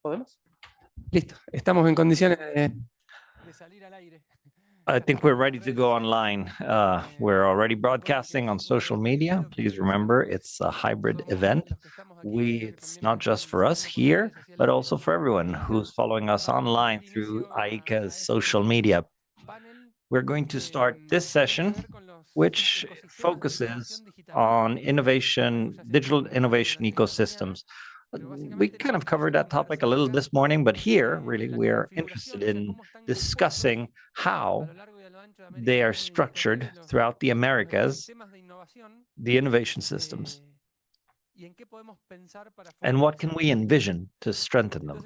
¿Podemos? Listo, estamos en condiciones de salir al aire. I think we're ready to go online. We're already broadcasting on social media. Please remember, it's a hybrid event. It's not just for us here, but also for everyone who's following us online through AICA's social media. We're going to start this session, which focuses on innovation, digital innovation ecosystems. We kind of covered that topic a little this morning, but here, really, we're interested in discussing how they are structured throughout the Americas, the innovation systems, and what can we envision to strengthen them.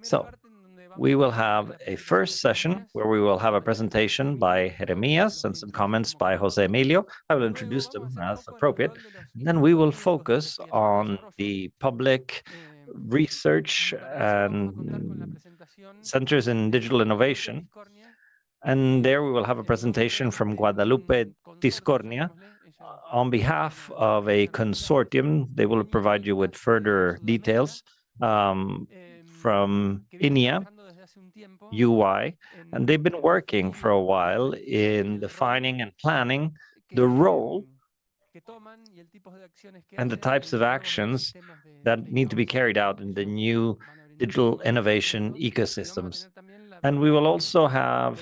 So we will have a first session where we will have a presentation by Jeremias and some comments by Jose Emilio. I will introduce them as appropriate. And then we will focus on the public research and centers in digital innovation. And there we will have a presentation from Guadalupe Tiscornia on behalf of a consortium. They will provide you with further details from INEA, UI, and they've been working for a while in defining and planning the role and the types of actions that need to be carried out in the new digital innovation ecosystems. And we will also have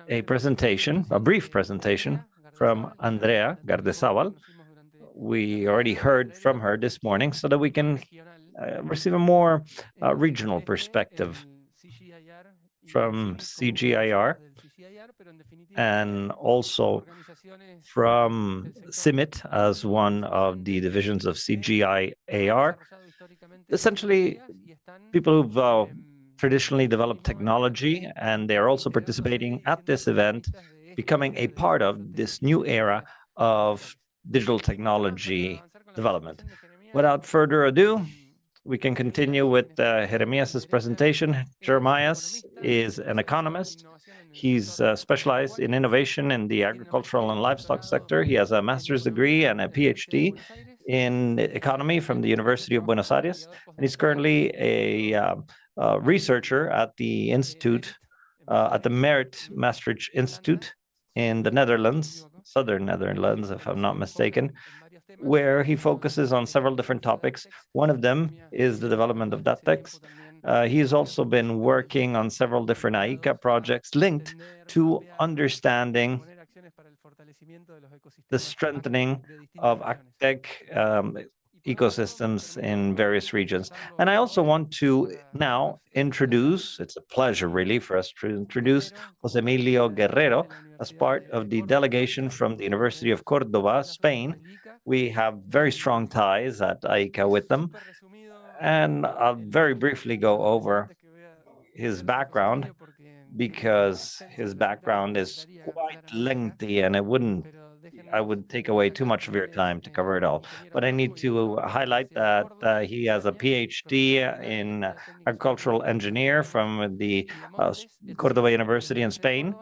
a presentation, a brief presentation from Andrea Gardezabal. We already heard from her this morning so that we can receive a more regional perspective from CGIAR and also from CIMIT as one of the divisions of CGIAR. Essentially, people who've traditionally developed technology, and they're also participating at this event, becoming a part of this new era of digital technology development. Without further ado, we can continue with Jeremias' presentation. Jeremias is an economist. He's specialized in innovation in the agricultural and livestock sector. He has a master's degree and a PhD in economy from the University of Buenos Aires, and he's currently a researcher at the institute, at the Merit Maastricht Institute in the Netherlands, southern Netherlands, if I'm not mistaken, where he focuses on several different topics. One of them is the development of DATEX. He's also been working on several different AICA projects linked to understanding the strengthening of AgTech ecosystems in various regions. And I also want to now introduce, it's a pleasure really for us to introduce Jose Emilio Guerrero as part of the delegation from the University of Cordoba, Spain. We have very strong ties at AICA with them. And I'll very briefly go over his background because his background is quite lengthy and I would take away too much of your time to cover it all. But I need to highlight that he has a PhD in agricultural engineer from the Cordoba University in Spain.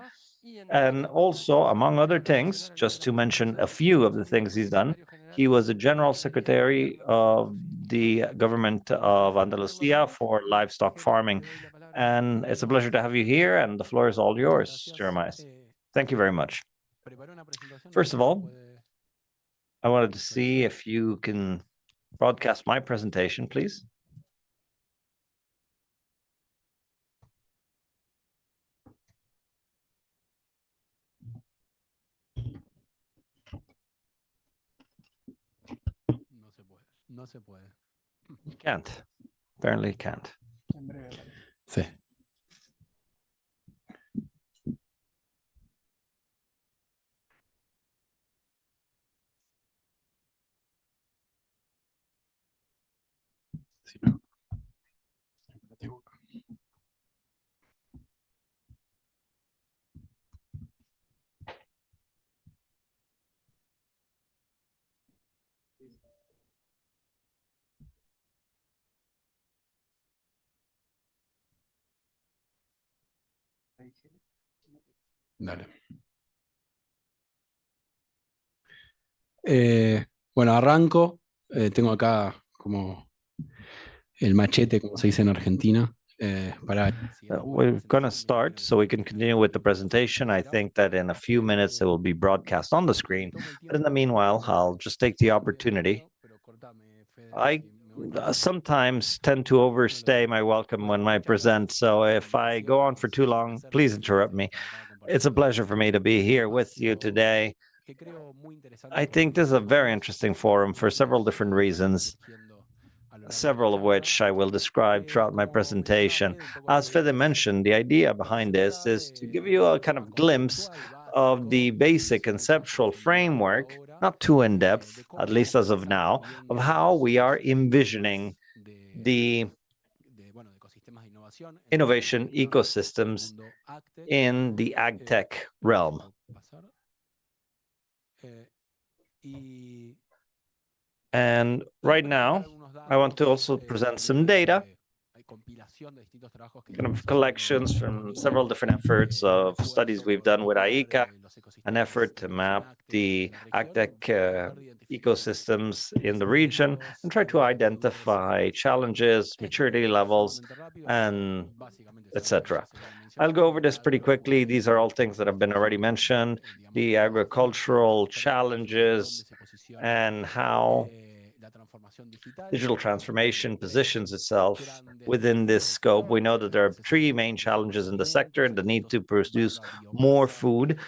And also, among other things, just to mention a few of the things he's done, he was a general secretary of the government of Andalusia for livestock farming. And it's a pleasure to have you here, and the floor is all yours, Jeremias. Thank you very much. First of all, I wanted to see if you can broadcast my presentation, please. You can't. Apparently you can't. Sí. Dale. Bueno, arranco. Tengo acá como el machete, como se dice en Argentina, para... We're going to start so we can continue with the presentation. I think that in a few minutes it will be broadcast on the screen. But in the meanwhile, I'll just take the opportunity. I sometimes tend to overstay my welcome when I present. So if I go on for too long, please interrupt me. It's a pleasure for me to be here with you today. I think this is a very interesting forum for several different reasons, several of which I will describe throughout my presentation. As Fede mentioned, the idea behind this is to give you a kind of glimpse of the basic conceptual framework, not too in-depth, at least as of now, of how we are envisioning the innovation ecosystems in the AgTech realm. And right now, I want to also present some data, kind of collections from several different efforts of studies we've done with IICA, an effort to map the AgTech ecosystems in the region and try to identify challenges, maturity levels, and etc. I'll go over this pretty quickly. These are all things that have been already mentioned, the agricultural challenges and how digital transformation positions itself within this scope. We know that there are three main challenges in the sector: the need to produce more food,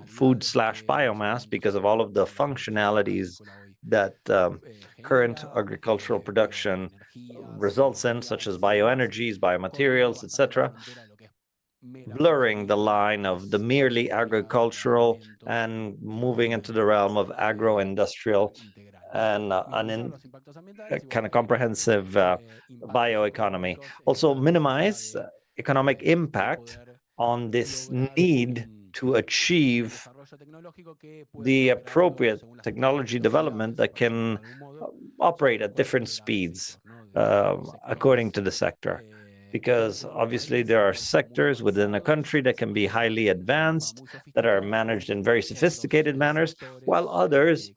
food/biomass, because of all of the functionalities that current agricultural production results in, such as bioenergies, biomaterials, etc., blurring the line of the merely agricultural and moving into the realm of agro-industrial and a kind of comprehensive bioeconomy. Also minimize economic impact on this need to achieve the appropriate technology development that can operate at different speeds according to the sector. Because obviously there are sectors within a country that can be highly advanced, that are managed in very sophisticated manners, while others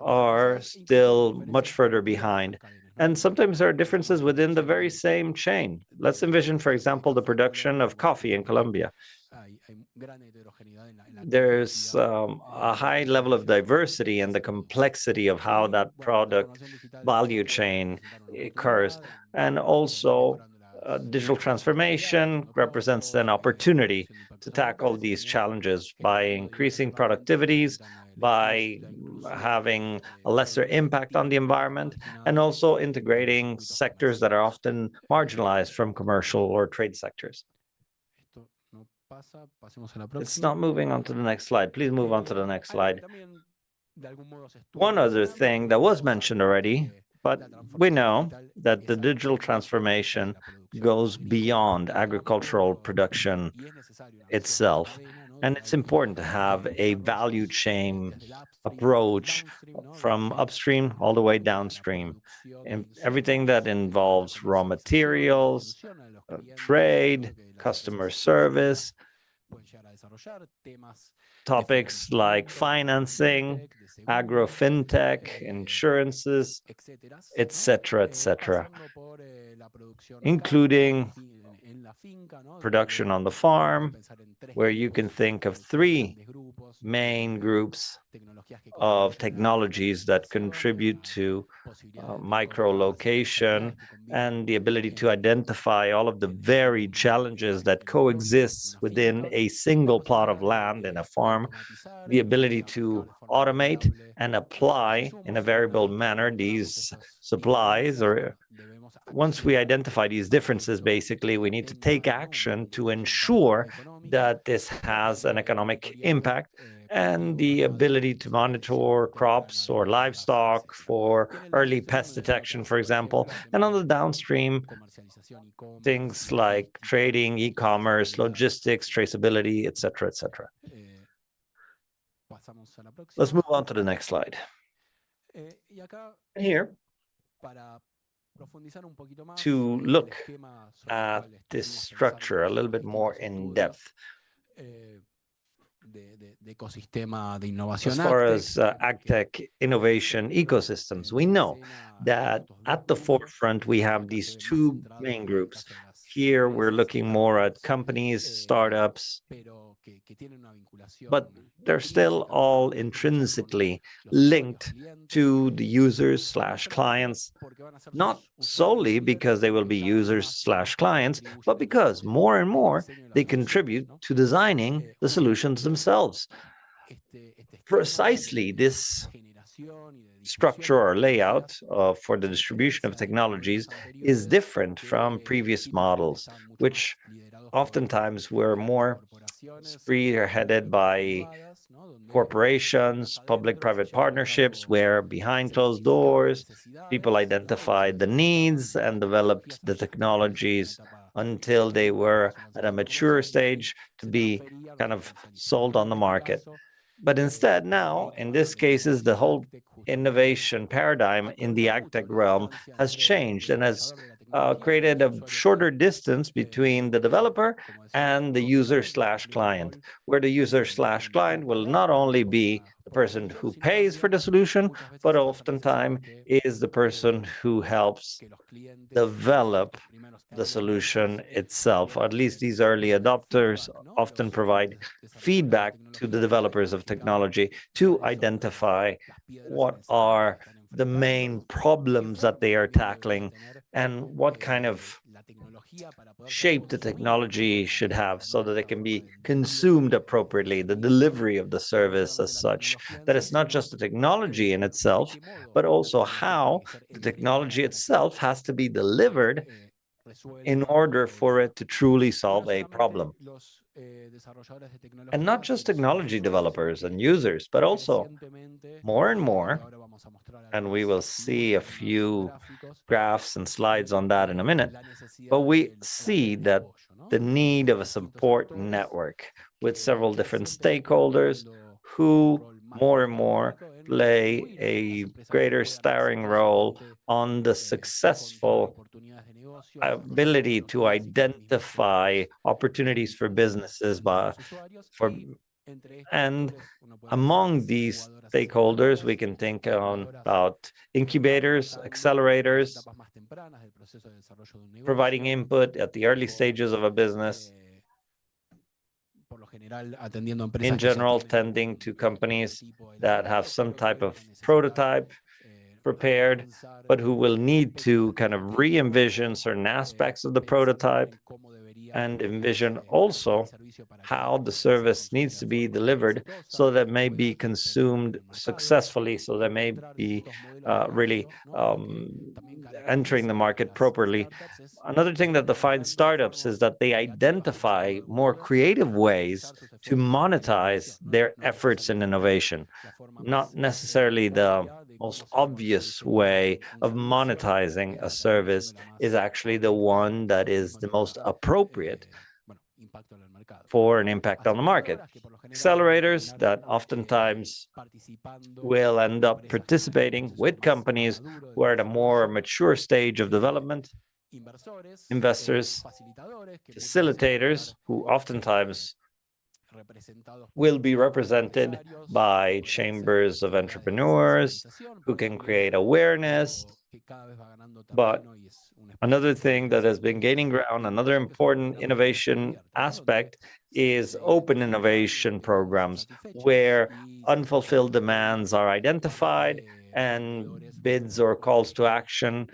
are still much further behind. And sometimes there are differences within the very same chain. Let's envision, for example, the production of coffee in Colombia. There's a high level of diversity and the complexity of how that product value chain occurs. And also, digital transformation represents an opportunity to tackle these challenges by increasing productivities, by having a lesser impact on the environment, and also integrating sectors that are often marginalized from commercial or trade sectors. It's not moving on to the next slide. Please move on to the next slide. One other thing that was mentioned already, but we know that the digital transformation goes beyond agricultural production itself. And it's important to have a value chain approach from upstream all the way downstream. And everything that involves raw materials, trade, customer service, topics like financing, agro-fintech, insurances, etc., including production on the farm, where you can think of three main groups of technologies that contribute to micro-location and the ability to identify all of the varied challenges that coexist within a single plot of land in a farm, the ability to automate and apply in a variable manner these supplies. Or once we identify these differences, basically, we need to take action to ensure that this has an economic impact, and the ability to monitor crops or livestock for early pest detection, for example. And on the downstream, things like trading, e-commerce, logistics, traceability, etc. Let's move on to the next slide. Here, to look at this structure a little bit more in depth. As far as AgTech innovation ecosystems, we know that at the forefront, we have these two main groups. Here, we're looking more at companies, startups, but they're still all intrinsically linked to the users/clients, not solely because they will be users/clients, but because more and more they contribute to designing the solutions themselves. Precisely this structure or layout for the distribution of technologies is different from previous models, which oftentimes were more spearheaded by corporations, public-private partnerships, where behind closed doors, people identified the needs and developed the technologies until they were at a mature stage to be kind of sold on the market. But instead, now, in this cases, the whole innovation paradigm in the AgTech realm has changed and has created a shorter distance between the developer and the user/client, where the user/client will not only be the person who pays for the solution, but oftentimes is the person who helps develop the solution itself. At least these early adopters often provide feedback to the developers of technology to identify what are the main problems that they are tackling and what kind of shape the technology should have so that it can be consumed appropriately, the delivery of the service as such, that it's not just the technology in itself, but also how the technology itself has to be delivered in order for it to truly solve a problem. And not just technology developers and users, but also more and more, and we will see a few graphs and slides on that in a minute, but we see that the need of a support network with several different stakeholders who more and more play a greater starring role on the successful ability to identify opportunities for businesses and among these stakeholders, we can think about incubators, accelerators, providing input at the early stages of a business, in general, tending to companies that have some type of prototype prepared, but who will need to kind of re-envision certain aspects of the prototype and envision also how the service needs to be delivered so that it may be consumed successfully, so that may be really entering the market properly. Another thing that defines startups is that they identify more creative ways to monetize their efforts in innovation, not necessarily the most obvious way of monetizing a service is actually the one that is the most appropriate for an impact on the market. Accelerators that oftentimes will end up participating with companies who are at a more mature stage of development, investors, facilitators who oftentimes will be represented by chambers of entrepreneurs who can create awareness. But another thing that has been gaining ground, another important innovation aspect is open innovation programs where unfulfilled demands are identified and bids or calls to action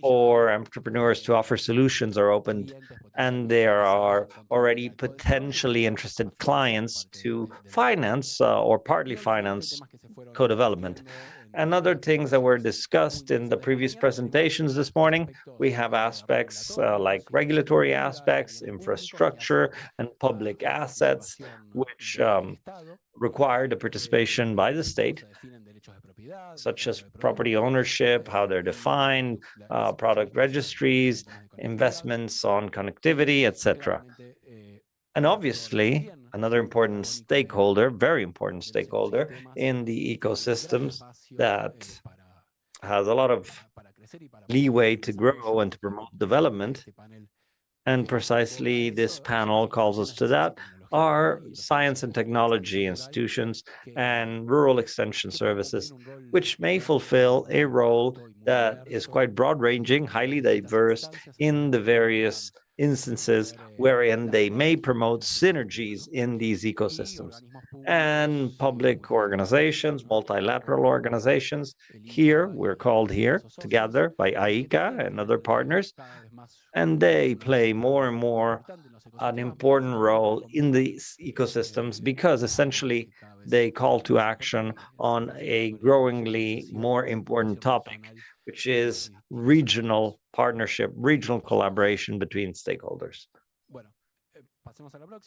for entrepreneurs to offer solutions are opened, and there are already potentially interested clients to finance or partly finance co-development. And other things that were discussed in the previous presentations this morning, we have aspects like regulatory aspects, infrastructure, and public assets, which require the participation by the state, such as property ownership, how they're defined, product registries, investments on connectivity, etc. And obviously, another important stakeholder, very important stakeholder in the ecosystems that has a lot of leeway to grow and to promote development. And precisely this panel calls us to that, are science and technology institutions and rural extension services, which may fulfill a role that is quite broad-ranging, highly diverse in the various instances wherein they may promote synergies in these ecosystems. And public organizations, multilateral organizations, here, we're called here together by AICA and other partners, and they play more and more an important role in these ecosystems because essentially they call to action on a growingly more important topic, which is regional partnership, regional collaboration between stakeholders.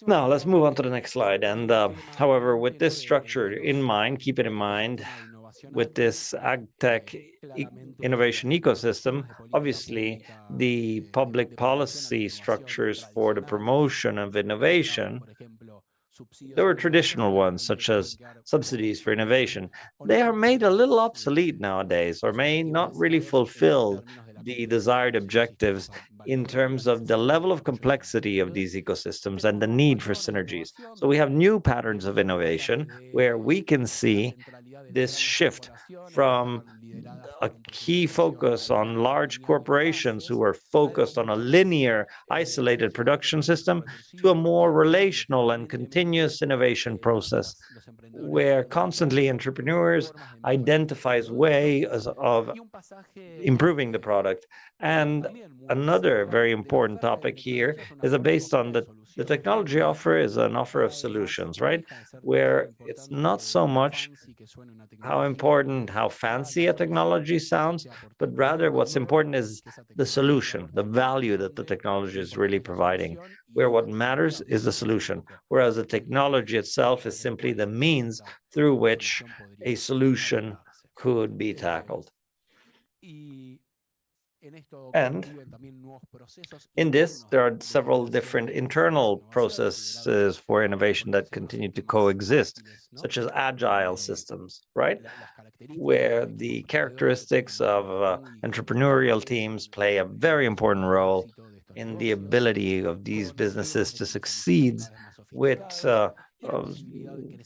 Now, let's move on to the next slide. And however, with this structure in mind, keep it in mind, with this AgTech innovation ecosystem, obviously the public policy structures for the promotion of innovation, there were traditional ones, such as subsidies for innovation. They are made a little obsolete nowadays, or may not really fulfill the desired objectives in terms of the level of complexity of these ecosystems and the need for synergies. So we have new patterns of innovation where we can see this shift from a key focus on large corporations who are focused on a linear, isolated production system to a more relational and continuous innovation process where constantly entrepreneurs identifies ways of improving the product. And another very important topic here is based on the technology offer is an offer of solutions, right? Where it's not so much how important, how fancy a technology sounds, but rather what's important is the solution, the value that the technology is really providing, where what matters is the solution, whereas the technology itself is simply the means through which a solution could be tackled. And in this, there are several different internal processes for innovation that continue to coexist, such as agile systems, right? Where the characteristics of entrepreneurial teams play a very important role in the ability of these businesses to succeed with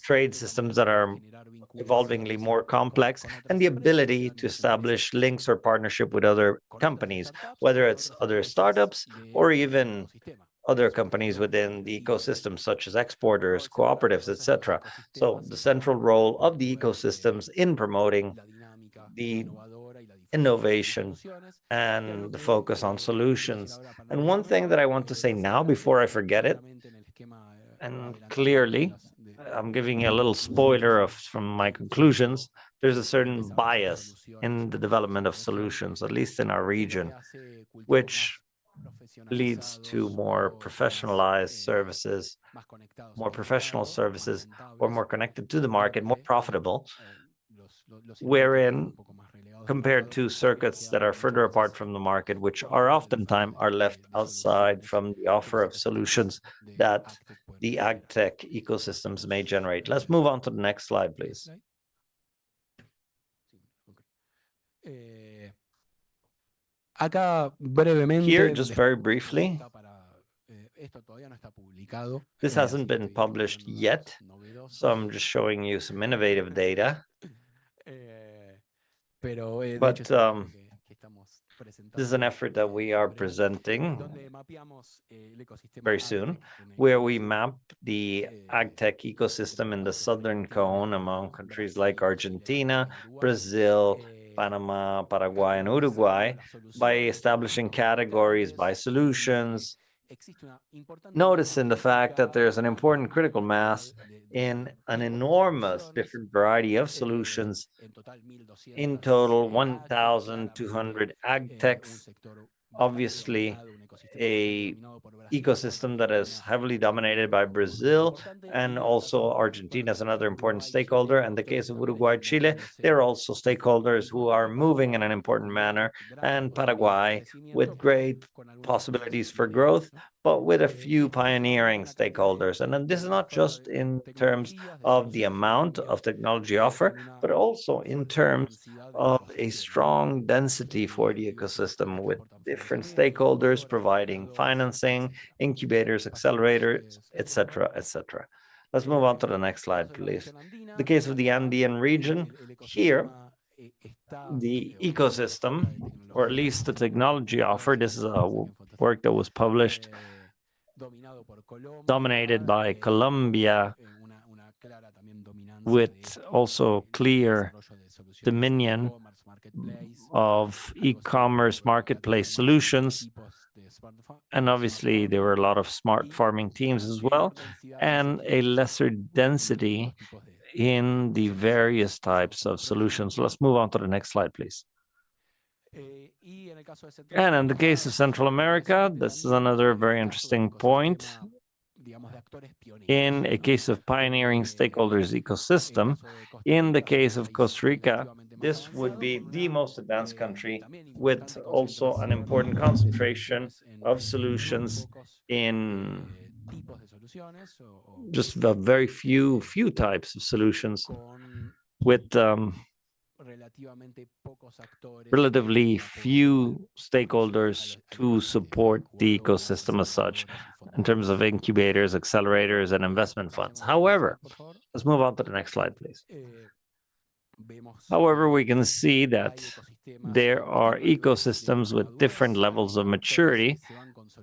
trade systems that are evolvingly more complex, and the ability to establish links or partnership with other companies, whether it's other startups or even other companies within the ecosystem, such as exporters, cooperatives, etc. So the central role of the ecosystems in promoting the innovation and the focus on solutions. And one thing that I want to say now before I forget it, and clearly, I'm giving you a little spoiler from my conclusions, there's a certain bias in the development of solutions, at least in our region, which leads to more professionalized services, more professional services, or more connected to the market, more profitable, wherein compared to circuits that are further apart from the market, which are oftentimes left outside from the offer of solutions that the AgTech ecosystems may generate. Let's move on to the next slide, please. Here, just very briefly, this hasn't been published yet, so I'm just showing you some innovative data. But this is an effort that we are presenting very soon, where we map the AgTech ecosystem in the southern cone among countries like Argentina, Brazil, Panama, Paraguay, and Uruguay by establishing categories by solutions, noticing the fact that there's an important critical mass in an enormous different variety of solutions. In total, 1,200 AgTechs, obviously a ecosystem that is heavily dominated by Brazil, and also Argentina is another important stakeholder. In the case of Uruguay, Chile, they're also stakeholders who are moving in an important manner, and Paraguay with great possibilities for growth, but with a few pioneering stakeholders. And then this is not just in terms of the amount of technology offer, but also in terms of a strong density for the ecosystem with different stakeholders providing financing, incubators, accelerators, etc., etc. Let's move on to the next slide, please. The case of the Andean region, here, the ecosystem, or at least the technology offer, this is a work that was published, dominated by Colombia, with also clear dominion of e-commerce marketplace solutions. And obviously, there were a lot of smart farming teams as well, and a lesser density in the various types of solutions. Let's move on to the next slide, please. And in the case of Central America, this is another very interesting point. In a case of pioneering stakeholders ecosystem, in the case of Costa Rica, this would be the most advanced country with also an important concentration of solutions in just a very few types of solutions with relatively few stakeholders to support the ecosystem as such in terms of incubators, accelerators, and investment funds. However, let's move on to the next slide, please. However, we can see that there are ecosystems with different levels of maturity.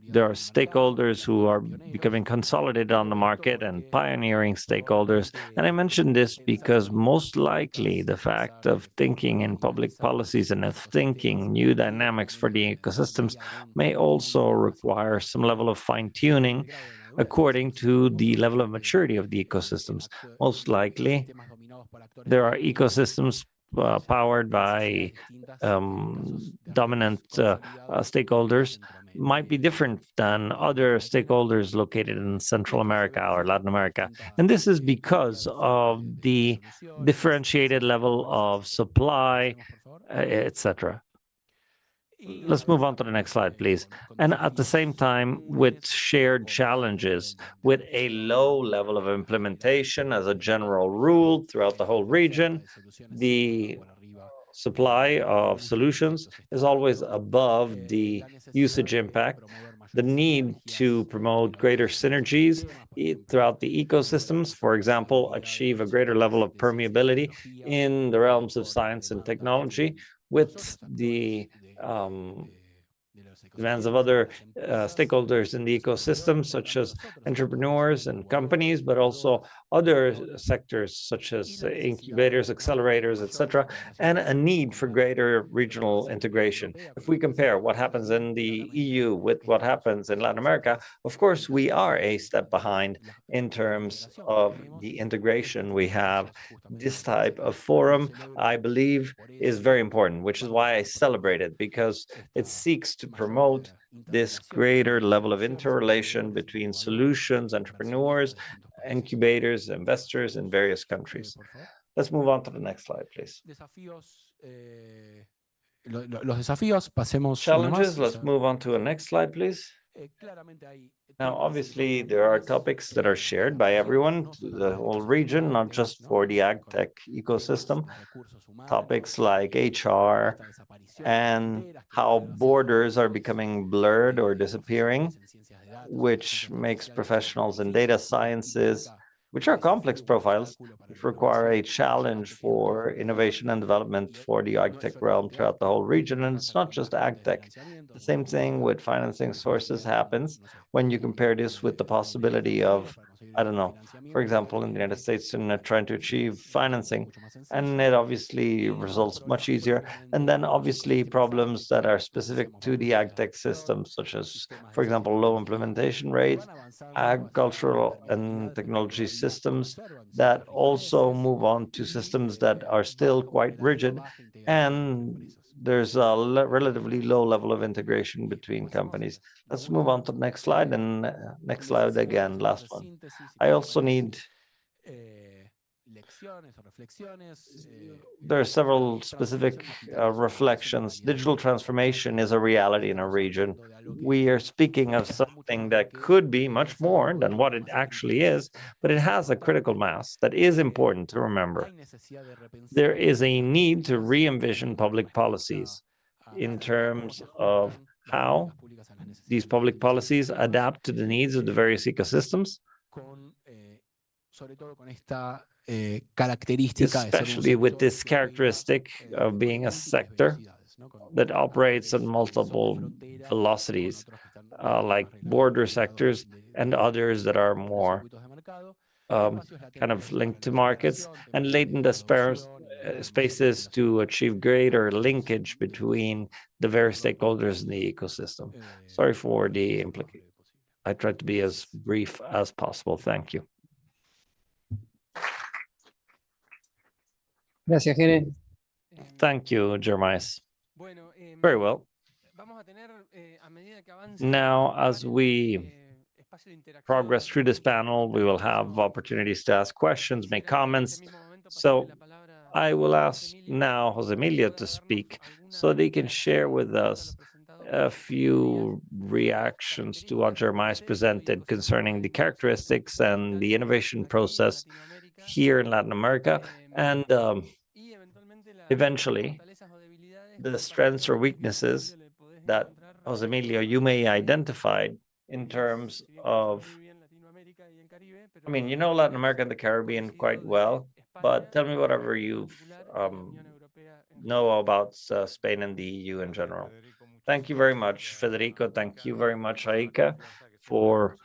There are stakeholders who are becoming consolidated on the market and pioneering stakeholders. And I mention this because most likely the fact of thinking in public policies and of thinking new dynamics for the ecosystems may also require some level of fine-tuning according to the level of maturity of the ecosystems. Most likely, there are ecosystems powered by dominant stakeholders might be different than other stakeholders located in Central America or Latin America. And this is because of the differentiated level of supply, etc. Let's move on to the next slide, please. And at the same time, with shared challenges, with a low level of implementation as a general rule throughout the whole region, the supply of solutions is always above the usage impact. The need to promote greater synergies throughout the ecosystems, for example, achieve a greater level of permeability in the realms of science and technology with the demands of other stakeholders in the ecosystem, such as entrepreneurs and companies, but also other sectors such as incubators, accelerators, etc., and a need for greater regional integration. If we compare what happens in the EU with what happens in Latin America, of course, we are a step behind in terms of the integration we have. This type of forum, I believe, is very important, which is why I celebrate it, because it seeks to promote this greater level of interrelation between solutions, entrepreneurs, incubators, investors in various countries. Let's move on to the next slide, please. Challenges, let's move on to the next slide, please. Now, obviously, there are topics that are shared by everyone, the whole region, not just for the AgTech ecosystem. Topics like HR and how borders are becoming blurred or disappearing, which makes professionals in data sciences, which are complex profiles, which require a challenge for innovation and development for the AgTech realm throughout the whole region. And it's not just AgTech. The same thing with financing sources happens when you compare this with the possibility of, I don't know, for example, in the United States, in trying to achieve financing, and it obviously results much easier. And then obviously problems that are specific to the AgTech system, such as, for example, low implementation rates, agricultural and technology systems that also move on to systems that are still quite rigid, and there's a relatively low level of integration between companies. Let's move on to the next slide, and next slide again, last one. I also need There are several specific reflections. Digital transformation is a reality in a region. We are speaking of something that could be much more than what it actually is, but it has a critical mass that is important to remember. There is a need to re-envision public policies in terms of how these public policies adapt to the needs of the various ecosystems, especially with this characteristic of being a sector that operates at multiple velocities, like border sectors and others that are more kind of linked to markets, and latent spaces to achieve greater linkage between the various stakeholders in the ecosystem. Sorry for the implication. I tried to be as brief as possible. Thank you. Gracias, Jere. Thank you, Jeremias. Very well. Now, as we progress through this panel, we will have opportunities to ask questions, make comments. So I will ask now Jose Emilio to speak so that he can share with us a few reactions to what Jeremias presented concerning the characteristics and the innovation process here in Latin America, and eventually the strengths or weaknesses that Jose Emilio, you may identify in terms of, I mean, you know Latin America and the Caribbean quite well, but tell me whatever you know about Spain and the EU in general. Thank you very much, Federico. Thank you very much, Aika, for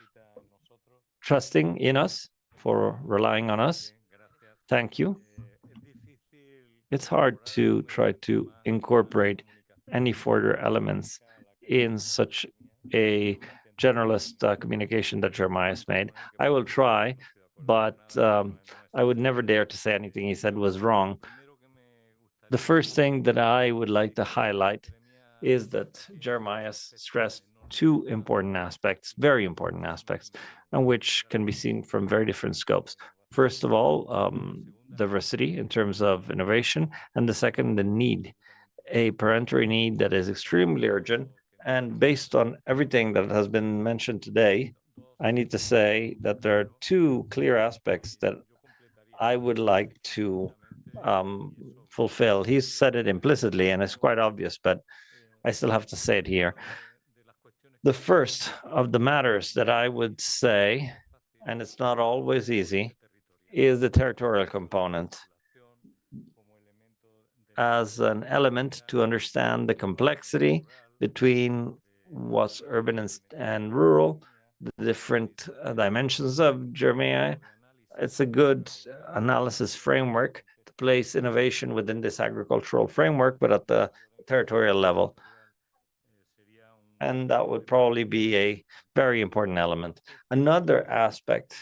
trusting in us, for relying on us. Thank you. It's hard to try to incorporate any further elements in such a generalist communication that Jeremias made. I will try, but I would never dare to say anything he said was wrong. The first thing that I would like to highlight is that Jeremias stressed two important aspects, very important aspects, and which can be seen from very different scopes. First of all, diversity in terms of innovation, and the second, the need, a peremptory need that is extremely urgent. And based on everything that has been mentioned today, I need to say that there are two clear aspects that I would like to fulfill. He said it implicitly, and it's quite obvious, but I still have to say it here. The first of the matters that I would say, and it's not always easy, is the territorial component as an element to understand the complexity between what's urban and rural, the different dimensions of Germany. It's a good analysis framework to place innovation within this agricultural framework, but at the territorial level. And that would probably be a very important element. Another aspect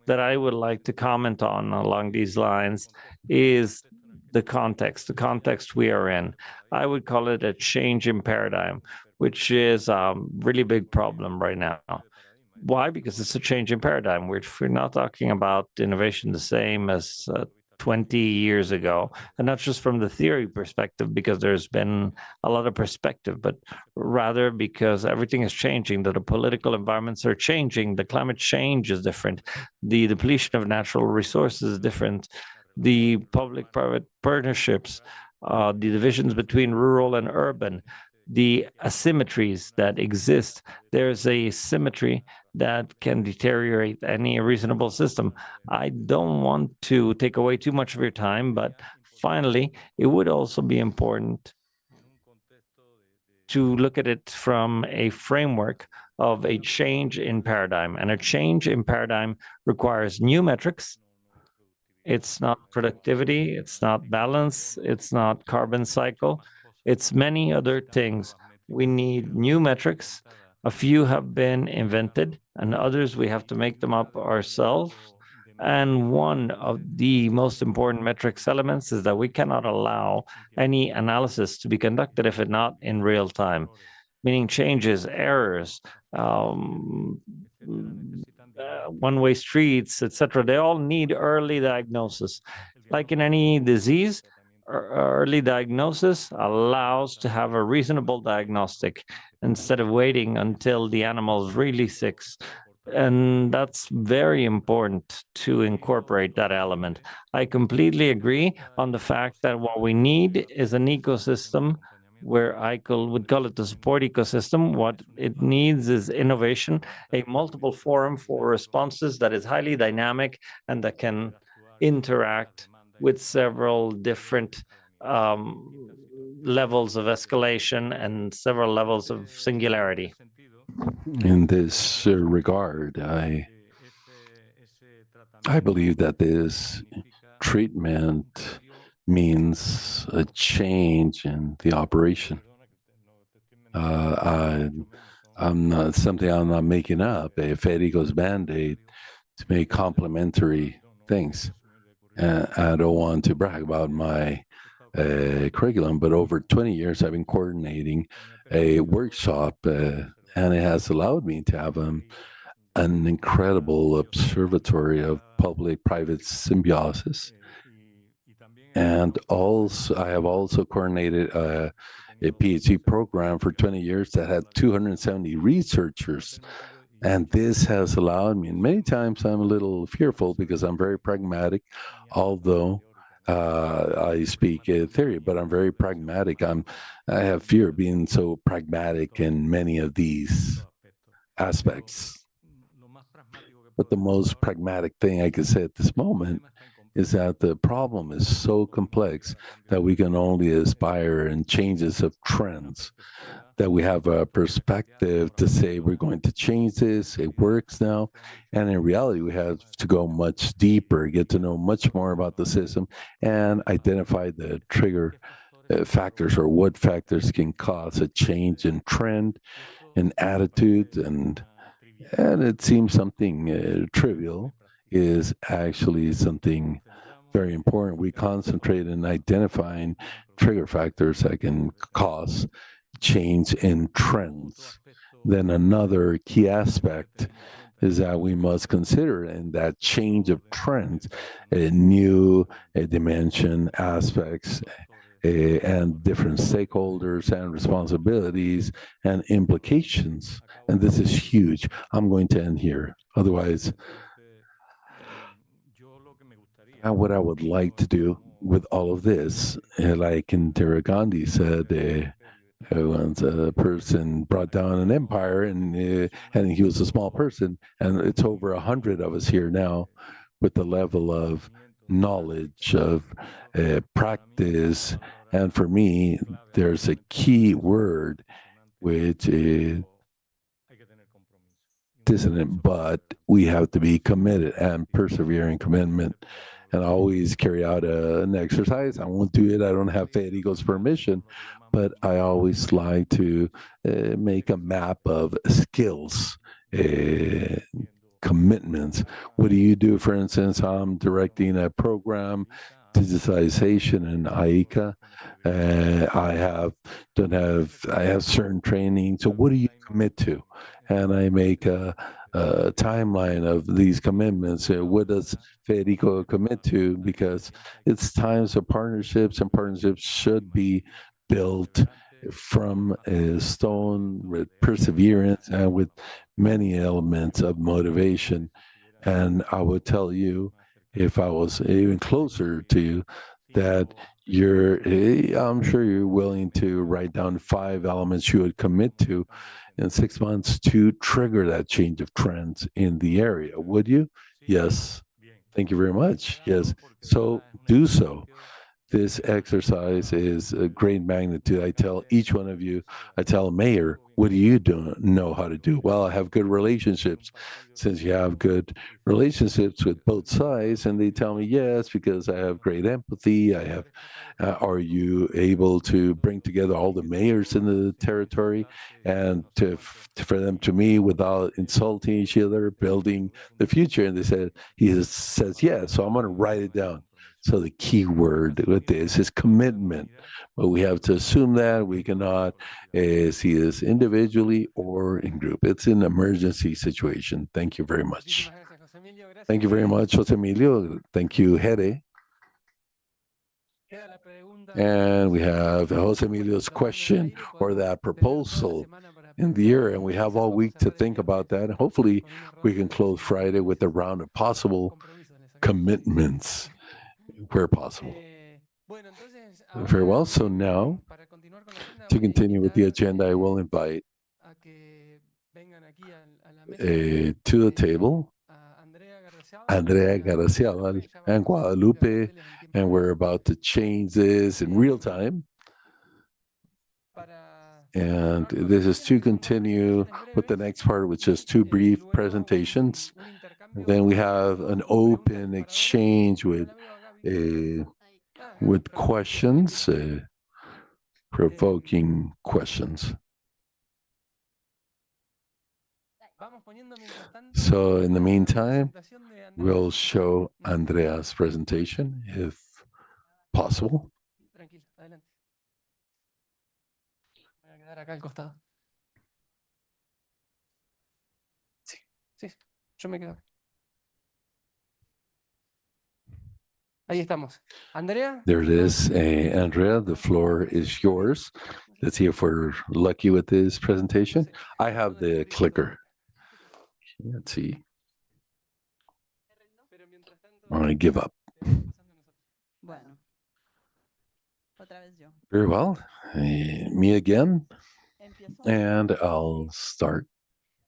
that I would like to comment on along these lines is the context we are in. I would call it a change in paradigm, which is a really big problem right now. Why? Because it's a change in paradigm. We're not talking about innovation the same as 20 years ago, and not just from the theory perspective, because there's been a lot of perspective, but rather because everything is changing, that the political environments are changing, the climate change is different, the depletion of natural resources is different, the public-private partnerships, the divisions between rural and urban, the asymmetries that exist. There's a symmetry that can deteriorate any reasonable system. I don't want to take away too much of your time, but finally, it would also be important to look at it from a framework of a change in paradigm. And a change in paradigm requires new metrics. It's not productivity, it's not balance, it's not carbon cycle. It's many other things. We need new metrics. A few have been invented, and others we have to make them up ourselves. And one of the most important metrics elements is that we cannot allow any analysis to be conducted if it not in real time, meaning changes, errors, one-way streets, etc. They all need early diagnosis. Like in any disease, early diagnosis allows to have a reasonable diagnostic instead of waiting until the animal is really sick. And that's very important to incorporate that element. I completely agree on the fact that what we need is an ecosystem where I would call it the support ecosystem. What it needs is innovation, a multiple forum for responses that is highly dynamic and that can interact with several different levels of escalation and several levels of singularity. In this regard, I believe that this treatment means a change in the operation. I'm not making up, a Federico's mandate to make complementary things. I don't want to brag about my curriculum, but over 20 years I've been coordinating a workshop, and it has allowed me to have an incredible observatory of public-private symbiosis. And also, I have also coordinated a PhD program for 20 years that had 270 researchers. And this has allowed me, and many times I'm a little fearful because I'm very pragmatic, although I speak theory, but I'm very pragmatic. I have fear of being so pragmatic in many of these aspects. But the most pragmatic thing I can say at this moment is that the problem is so complex that we can only aspire in changes of trends, that we have a perspective to say we're going to change this, it works now. And in reality, we have to go much deeper, get to know much more about the system and identify the trigger factors or what factors can cause a change in trend, in attitude, and it seems something trivial is actually something very important. We concentrate in identifying trigger factors that can cause change in trends. Then another key aspect is that we must consider in that change of trends a new dimension, aspects, and different stakeholders and responsibilities and implications. And this is huge. I'm going to end here. Otherwise, what I would like to do with all of this, like Indira Gandhi said, once a person brought down an empire and he was a small person, and it's over 100 of us here now with the level of knowledge, of practice. And for me, there's a key word which is dissonant, but we have to be committed and persevering commitment and always carry out an exercise. I won't do it. I don't have Federico's permission, but I always like to make a map of skills, commitments. What do you do? For instance, I'm directing a program, digitization in AICA. I have certain training. So what do you commit to? And I make a timeline of these commitments. What does Federico commit to? Because it's times of partnerships, and partnerships should be built from a stone with perseverance and with many elements of motivation. And I would tell you, if I was even closer to you, that I'm sure you're willing to write down 5 elements you would commit to in 6 months to trigger that change of trends in the area. Would you? Yes. Thank you very much. Yes. So do so. This exercise is a great magnitude. I tell each one of you, I tell a mayor, what do you know how to do? Well, I have good relationships. Since you have good relationships with both sides, and they tell me yes, because I have great empathy. I have. Are you able to bring together all the mayors in the territory and for them to me without insulting each other, building the future? And he says yes. So I'm going to write it down. So the key word with this is commitment. But we have to assume that we cannot see this individually or in group. It's an emergency situation. Thank you very much. Muchísimas gracias, José Emilio. Gracias. Thank you very much, Jose Emilio. Thank you, Jere. Queda la pregunta And we have sobre Jose Emilio's question or that proposal in the year, and we have all week to think about that. Hopefully, we can close Friday with a round of possible commitments where possible. Very well. So now, to continue with the agenda, I will invite to the table Andrea Garciabal and Guadalupe, and we're about to change this in real time. And this is to continue with the next part, which is two brief presentations. Then we have an open exchange with questions, provoking questions. So in the meantime, we'll show Andrea's presentation, if possible. Acá al costado. Sí, sí, yo me quedo. Ahí estamos. Andrea? There it is. Andrea, the floor is yours. Let's see if we're lucky with this presentation. I have the clicker. Let's see. I give up. Bueno. Otra vez yo. Very well. Me again. Empiezo. And I'll start.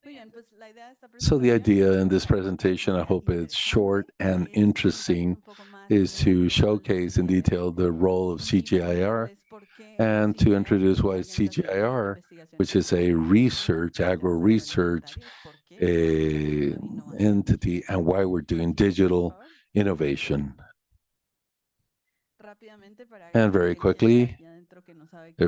Muy bien, pues la idea de esta So the presentación idea in this presentation, I hope it's short and interesting, is to showcase in detail the role of CGIAR and to introduce why CGIAR, which is a research, agro-research entity, and why we're doing digital innovation. And very quickly,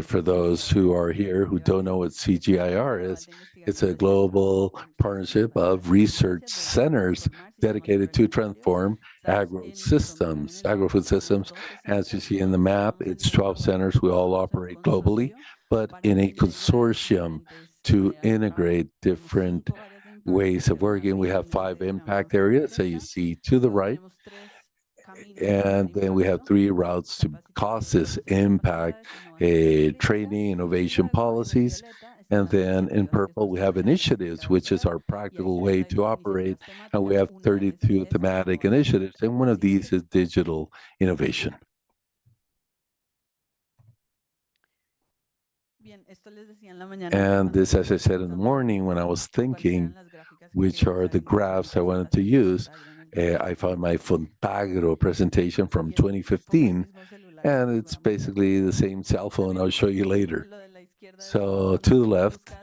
for those who are here who don't know what CGIAR is, it's a global partnership of research centers dedicated to transform agro-food systems. As you see in the map, it's 12 centers. We all operate globally, but in a consortium to integrate different ways of working. We have 5 impact areas, so you see to the right. And then we have 3 routes to cause this impact, training, innovation policies. And then in purple, we have initiatives, which is our practical way to operate. And we have 32 thematic initiatives. And one of these is digital innovation. And this, as I said in the morning, when I was thinking, which are the graphs I wanted to use, I found my Fontagro presentation from 2015, and it's basically the same cell phone I'll show you later. So to the left,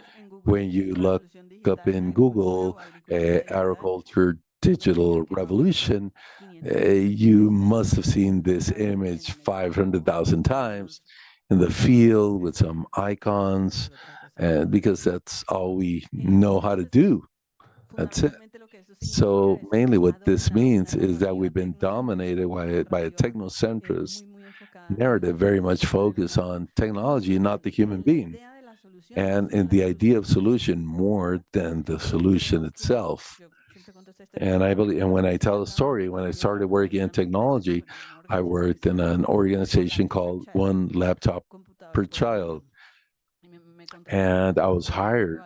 when you look up in Google, agriculture digital revolution, you must have seen this image 500,000 times in the field with some icons, because that's all we know how to do. That's it. So mainly what this means is that we've been dominated by a technocentrist narrative, very much focused on technology, not the human being, and in the idea of solution more than the solution itself. And I believe, and when I tell the story, when I started working in technology, I worked in an organization called One Laptop Per Child, and I was hired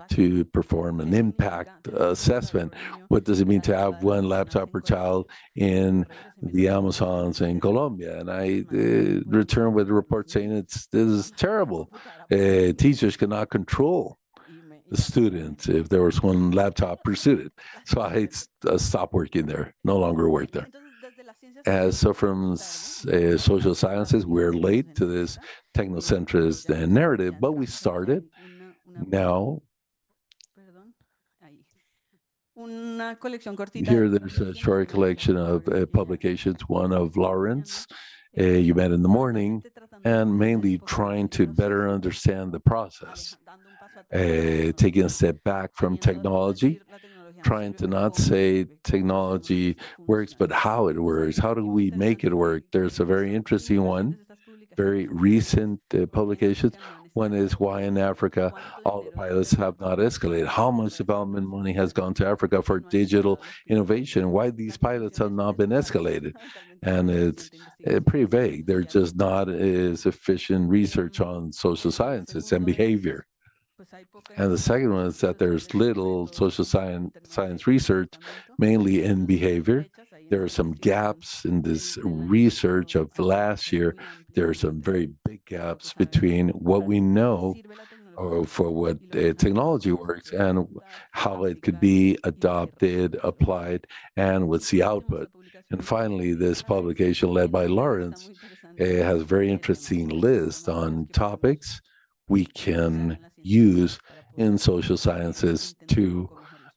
to perform an impact assessment. What does it mean to have 1 laptop per child in the Amazons in Colombia? And I returned with a report saying this is terrible. Teachers cannot control the students if there was 1 laptop per student. So I stopped working there, no longer work there. So from social sciences, we're late to this technocentrist narrative, but we started. Now, here there's a short collection of publications, one of Lawrence, you met in the morning, and mainly trying to better understand the process, taking a step back from technology trying to not say technology works, but how it works. How do we make it work? There's a very interesting one, very recent publications. One is why in Africa all the pilots have not escalated. How much development money has gone to Africa for digital innovation? Why these pilots have not been escalated? And it's pretty vague. There's just not sufficient research on social sciences and behavior. And the second one is that there's little social science research, mainly in behavior. There are some gaps in this research of last year. There are some very big gaps between what we know or for what technology works and how it could be adopted, applied, and what's the output. And finally, this publication led by Lawrence has a very interesting list on topics we can use in social sciences to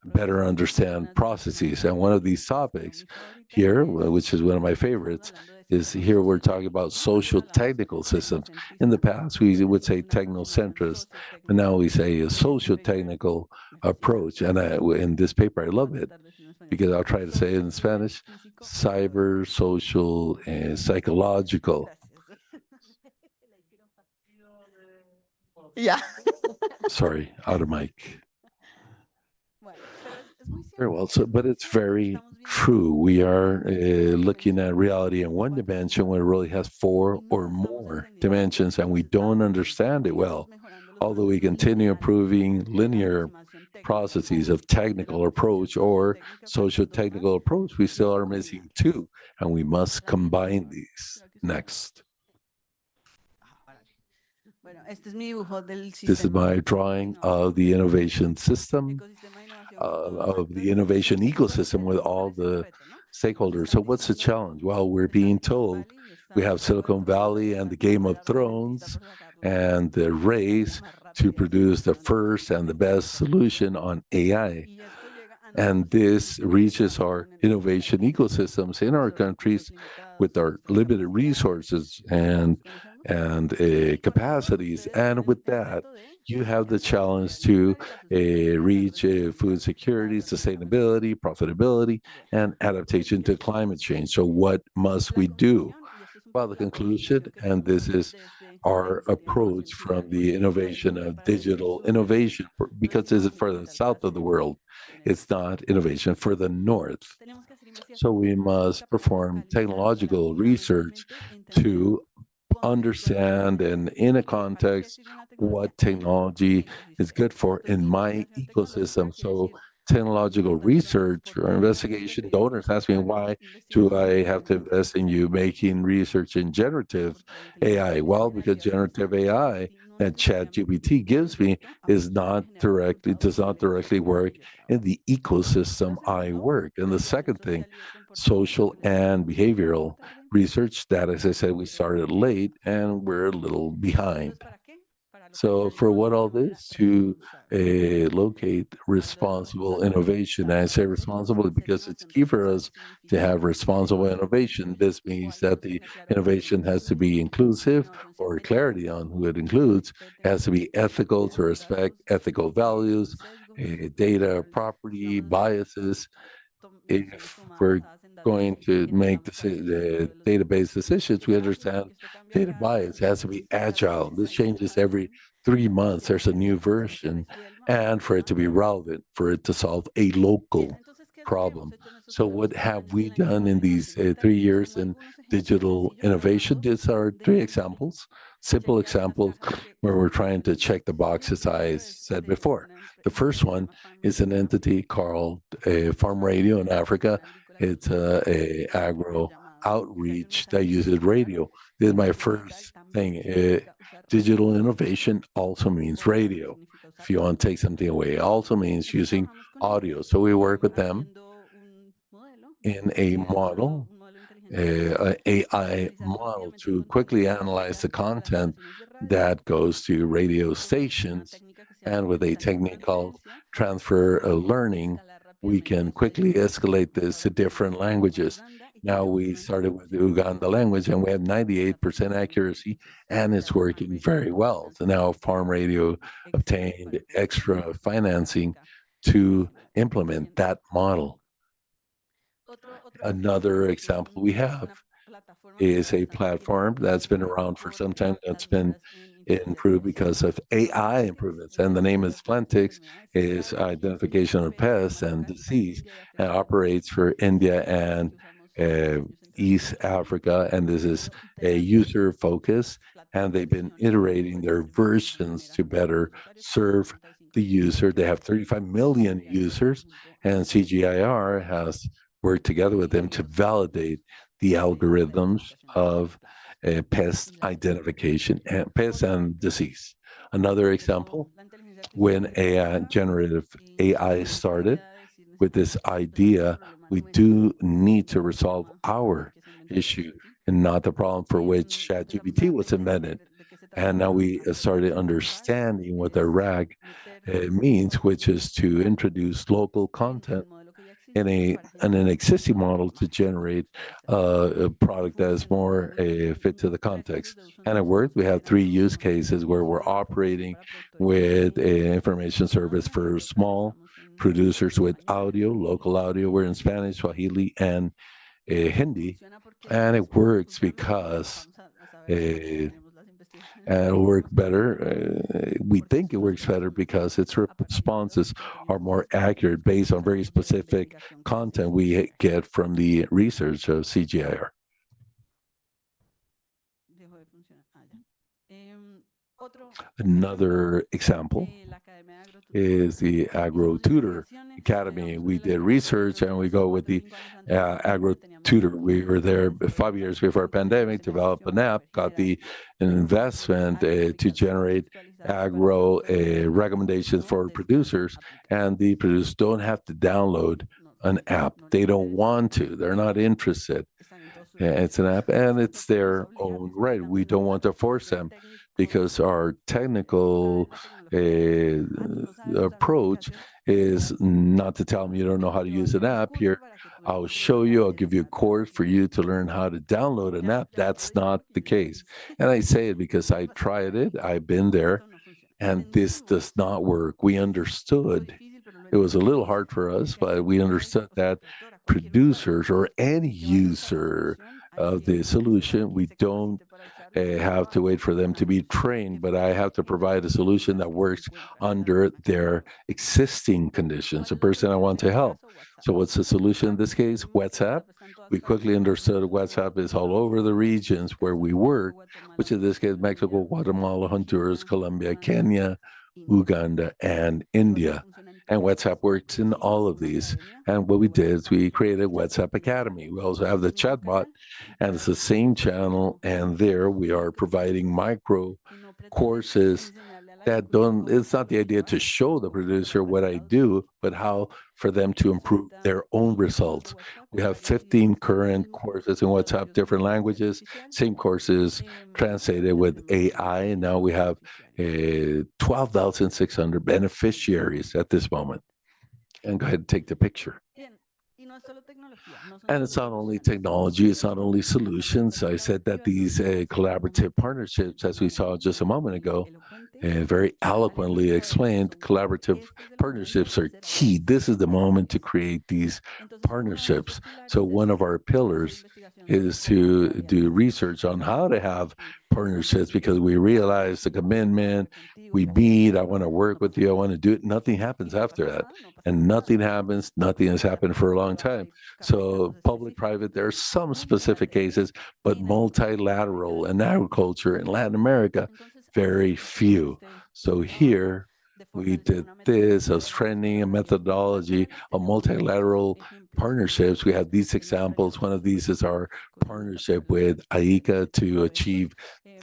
better understand processes. And one of these topics here, which is one of my favorites, is here we're talking about social technical systems. In the past, we would say technocentrist, but now we say a social technical approach. And in this paper, I love it because I'll try to say it in Spanish, cyber, social, and psychological. Yeah. Sorry, out of mic. Very well. So, but it's very true. We are looking at reality in one dimension when it really has four or more dimensions, and we don't understand it well. Although we continue improving linear processes of technical approach or social technical approach, we still are missing two, and we must combine these. Next. This is my drawing of the innovation system, of the innovation ecosystem with all the stakeholders. So what's the challenge? Well, we're being told we have Silicon Valley and the Game of Thrones and the race to produce the first and the best solution on AI. And this reaches our innovation ecosystems in our countries with our limited resources and capacities. And with that, you have the challenge to reach food security, sustainability, profitability, and adaptation to climate change. So what must we do? Well, the conclusion, and this is our approach from the innovation of digital innovation, because this is for the south of the world. It's not innovation for the north. So we must perform technological research to understand and in a context what technology is good for in my ecosystem. So technological research or investigation, donors ask me, why do I have to invest in you making research in generative AI? Well, because generative AI that ChatGPT gives me does not directly work in the ecosystem I work. And the second thing, social and behavioral research that, as I said, we started late and we're a little behind. So for what all this? To locate responsible innovation. And I say responsible because it's key for us to have responsible innovation. This means that the innovation has to be inclusive, or clarity on who it includes. It has to be ethical, to respect ethical values, data, property, biases. If we're going to make the database decisions, we understand data bias has to be agile. This changes every 3 months. There's a new version, and for it to be relevant, for it to solve a local problem. So what have we done in these 3 years in digital innovation? These are 3 examples, simple examples, where we're trying to check the boxes I said before. The first one is an entity called Farm Radio in Africa. It's a agro outreach that uses radio. This is my first thing. Digital innovation also means radio. If you want to take something away, it also means using audio. So we work with them in a model, AI model, to quickly analyze the content that goes to radio stations. And with a technique called transfer learning, we can quickly escalate this to different languages. Now we started with the Uganda language, and we have 98% accuracy, and it's working very well. So now Farm Radio obtained extra financing to implement that model. Another example we have is a platform that's been around for some time, that's been improved because of AI improvements. And the name is Plantix, is identification of pests and disease, and operates for India and East Africa. And this is a user focus, and they've been iterating their versions to better serve the user. They have 35 million users, and CGIAR has worked together with them to validate the algorithms of pest identification and pest and disease. Another example, when generative AI started with this idea, we do need to resolve our issue and not the problem for which ChatGPT was invented. And now we started understanding what the RAG means, which is to introduce local content in an existing model to generate a product that is more fit to the context. And at work, we have 3 use cases where we're operating with an information service for small producers with audio, local audio. We're in Spanish, Swahili, and Hindi. And it works because it'll work better. We think it works better because its responses are more accurate based on very specific content we get from the research of CGIAR. Another example is the Agro Tutor Academy. We did research and we go with the Agro Tutor. We were there 5 years before pandemic, developed an app, got the investment to generate agro recommendations for producers, and the producers don't have to download an app. They don't want to. They're not interested. It's an app and it's their own right. We don't want to force them because our technical approach is not to tell them you don't know how to use an app. Here, I'll show you, I'll give you a course for you to learn how to download an app. That's not the case. And I say it because I tried it, I've been there, and this does not work. We understood. It was a little hard for us, but we understood that producers or any user of the solution, we don't have to wait for them to be trained, but I have to provide a solution that works under their existing conditions, the person I want to help. So what's the solution in this case? WhatsApp. We quickly understood WhatsApp is all over the regions where we work, which in this case, Mexico, Guatemala, Honduras, Colombia, Kenya, Uganda, and India. And WhatsApp works in all of these. And what we did is we created WhatsApp Academy. We also have the chatbot, and it's the same channel. And there we are providing micro courses that don't, it's not the idea to show the producer what I do, but how for them to improve their own results. We have 15 current courses in WhatsApp, different languages, same courses translated with AI. And now we have 12,600 beneficiaries at this moment. And go ahead and take the picture. And it's not only technology, it's not only solutions. I said that these collaborative partnerships, as we saw just a moment ago, very eloquently explained, collaborative partnerships are key. This is the moment to create these partnerships. So one of our pillars is to do research on how to have partnerships, because we realize the commitment, we meet, I want to work with you, I want to do it. Nothing happens after that. And nothing happens, nothing has happened for a long time. So public-private, there are some specific cases, but multilateral in agriculture in Latin America, very few. So here we did this, a training, a methodology of multilateral partnerships. We have these examples. One of these is our partnership with AICA to achieve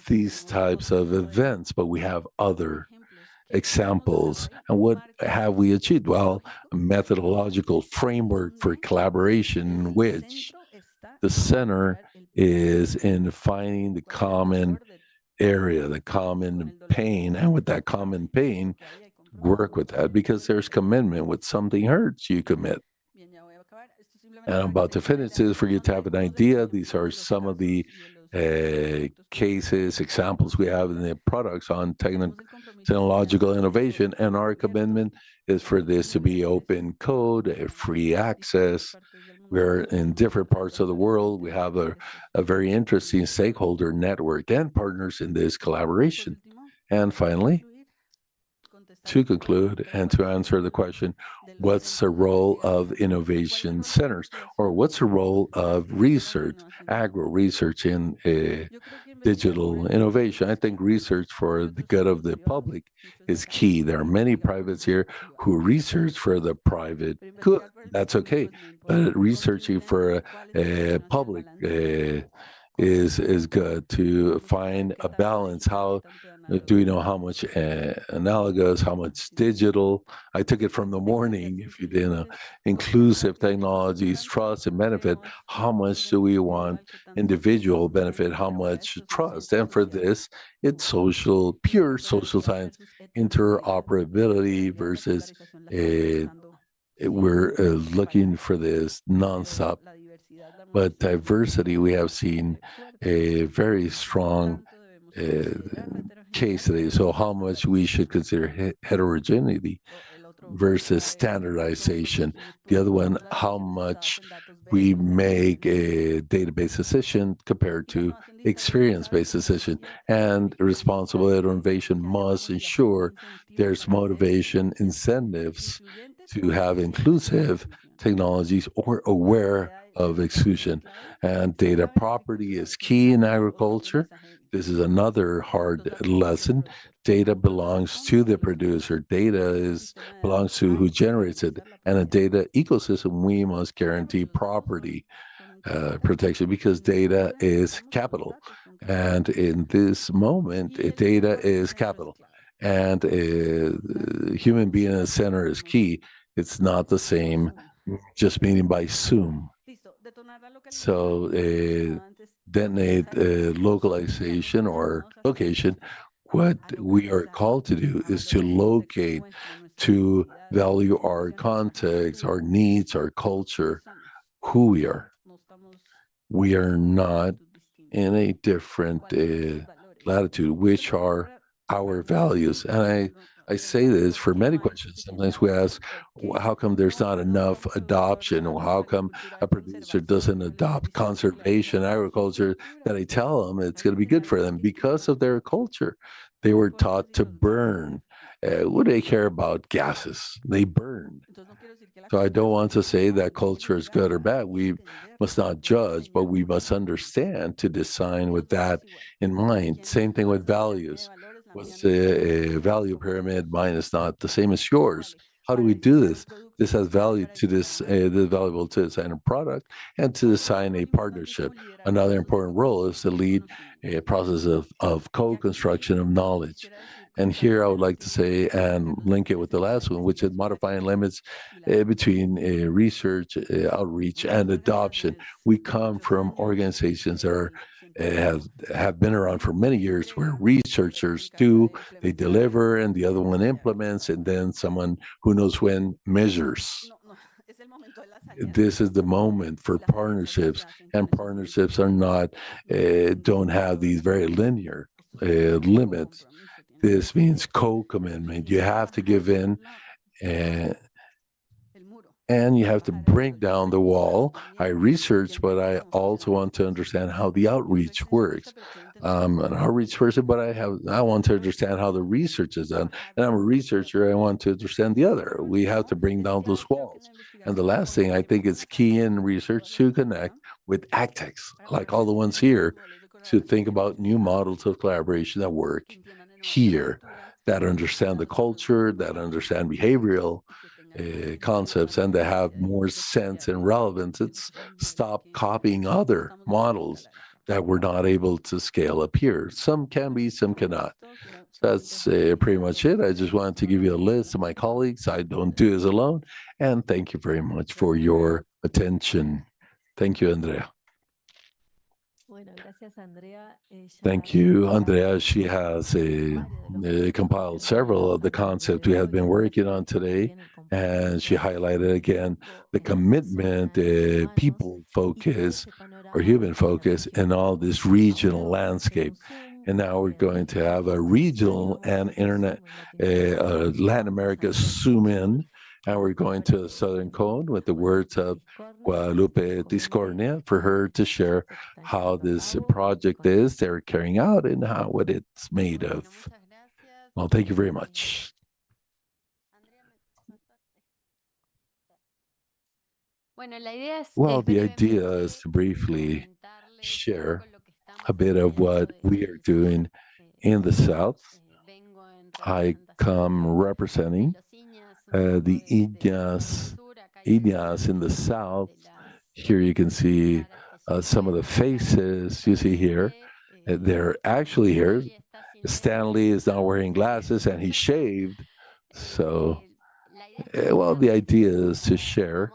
these types of events, but we have other examples. And what have we achieved? Well, a methodological framework for collaboration, in which the center is in finding the common area, the common pain, and with that common pain, work with that, because there's commitment. When something hurts, you commit. And I'm about to finish this for you to have an idea. These are some of the cases, examples we have in the products on technological innovation. And our commitment is for this to be open code, free access. We're in different parts of the world. We have a very interesting stakeholder network and partners in this collaboration. And finally, to conclude and to answer the question, what's the role of innovation centers, or what's the role of research, agro research in digital innovation? I think research for the good of the public is key. There are many privates here who research for the private good. That's okay. But researching for a public is good to find a balance. How do we know how much analogous, how much digital? I took it from the morning. If you didn't know, inclusive technologies, trust and benefit. How much do we want individual benefit? How much trust? And for this, it's social, pure social science, interoperability versus we're looking for this nonstop. But diversity, we have seen a very strong case today. So how much we should consider heterogeneity versus standardization. The other one, how much we make a database decision compared to experience-based decision. And responsible innovation must ensure there's motivation, incentives to have inclusive technologies or aware of exclusion. And data property is key in agriculture. This is another hard lesson. Data belongs to the producer. Data belongs to who generates it. And a data ecosystem, we must guarantee property protection because data is capital. And in this moment, data is capital. And human being in the center is key. It's not the same just meaning by Zoom. So detonate localization or location. What we are called to do is to locate, to value our context, our needs, our culture, who we are. We are not in a different latitude, which are our values. And I say this for many questions. Sometimes we ask, how come there's not enough adoption? Or how come a producer doesn't adopt conservation agriculture? That I tell them it's going to be good for them because of their culture. They were taught to burn. What do they care about gases? They burn. So I don't want to say that culture is good or bad. We must not judge, but we must understand to design with that in mind. Same thing with values. What's a value pyramid? Mine is not the same as yours. How do we do this? This has value to this, this is valuable to design a product and to design a partnership. Another important role is to lead a process of co-construction of knowledge. And here I would like to say, and link it with the last one, which is modifying limits between research, outreach, and adoption. We come from organizations that are have been around for many years where researchers they deliver and the other one implements and then someone who knows when measures. This is the moment for partnerships, and partnerships are not, don't have these very linear limits. This means co-commitment. You have to give in and you have to bring down the wall. I research, but I also want to understand how the outreach works. I'm an outreach person, but I want to understand how the research is done. And I'm a researcher, I want to understand the other. We have to bring down those walls. And the last thing I think is key in research to connect with AgTechs, like all the ones here, to think about new models of collaboration that work here, that understand the culture, that understand behavioral concepts, and they have more sense and relevance. It's stop copying other models that we're not able to scale up here. Some can be, some cannot. So that's pretty much it. I just wanted to give you a list of my colleagues. I don't do this alone. And thank you very much for your attention. Thank you, Andrea. Thank you, Andrea. She has compiled several of the concepts we have been working on today, and she highlighted again the commitment, people focus or human focus in all this regional landscape. And now we're going to have a regional and internet, Latin America zoom in. And we're going to Southern Cone with the words of Guadalupe Discornia for her to share how this project is they're carrying out and what it's made of. Well, thank you very much. Well, the idea is to briefly share a bit of what we are doing in the South. I come representing the Indias in the South. Here you can see some of the faces you see here. They're actually here. Stanley is now wearing glasses and he shaved. So, well, the idea is to share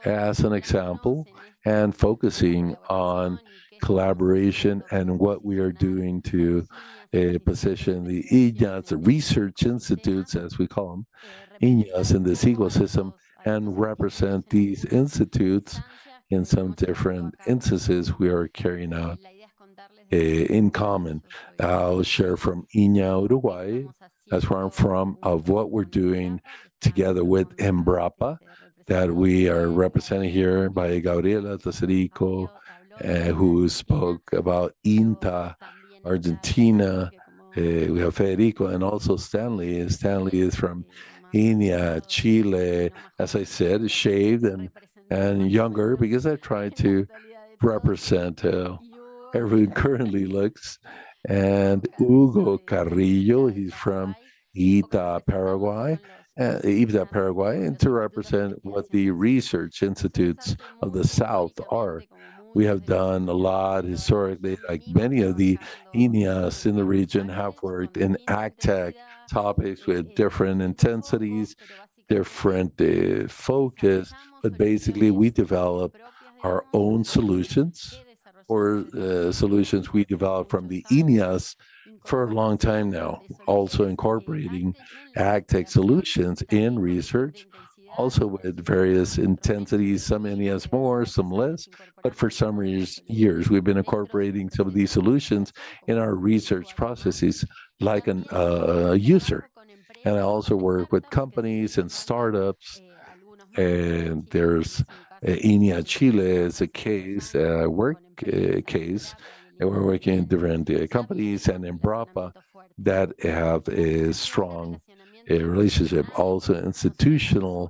as an example and focusing on collaboration and what we are doing to position the INAS, the research institutes, as we call them, INAS in this ecosystem, and represent these institutes in some different instances we are carrying out in common. I'll share from INA Uruguay, that's where I'm from, of what we're doing together with Embrapa, that we are represented here by Gabriela Tacerico, who spoke about INTA, Argentina. We have Federico and also Stanley. Stanley is from INEA, Chile, as I said, shaved and younger because I try to represent how everyone currently looks. And Hugo Carrillo, he's from Ita, Paraguay. Paraguay, and to represent what the research institutes of the South are. We have done a lot historically, like many of the INEAs in the region have worked in AgTech topics with different intensities, different focus, but basically we develop our own solutions or solutions we developed from the INEAs for a long time now, also incorporating AgTech solutions in research, also with various intensities, some INEAs more, some less, but for some years we've been incorporating some of these solutions in our research processes like a user. And I also work with companies and startups, and there's INEA Chile is a case, case, and we're working in different companies and Embrapa that have a strong relationship, also institutional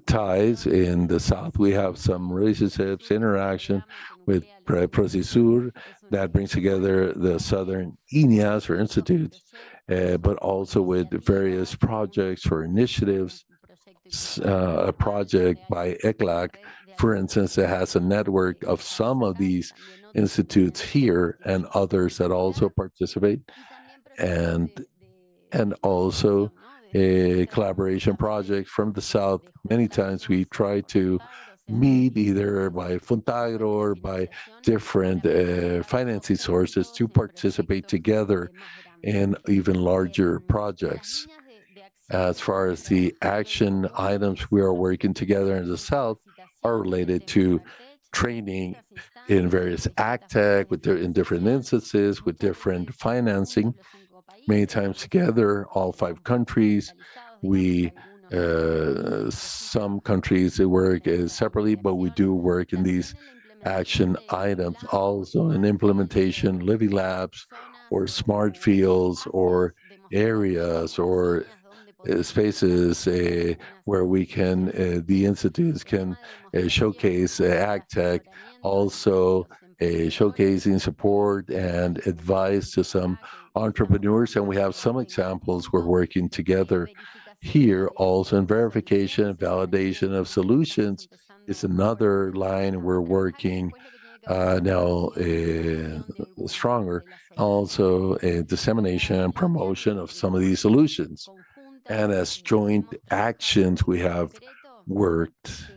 ties in the South. We have some relationships, interaction with Procesur that brings together the Southern INEAs or institutes, but also with various projects or initiatives. A project by ECLAC, for instance, that has a network of some of these institutes here and others that also participate, and also a collaboration project from the South. Many times we try to meet either by Fontagro or by different financing sources to participate together in even larger projects. As far as the action items we are working together in the South are related to training in various AgTech in different instances with different financing. Many times together, all 5 countries. We some countries work separately, but we do work in these action items also in implementation, living labs, or smart fields, or areas, or spaces where we can, the institutes can showcase AgTech, also showcasing support and advice to some entrepreneurs. And we have some examples we're working together here also in verification and validation of solutions is another line we're working now stronger. Also dissemination and promotion of some of these solutions. And as joint actions, we have worked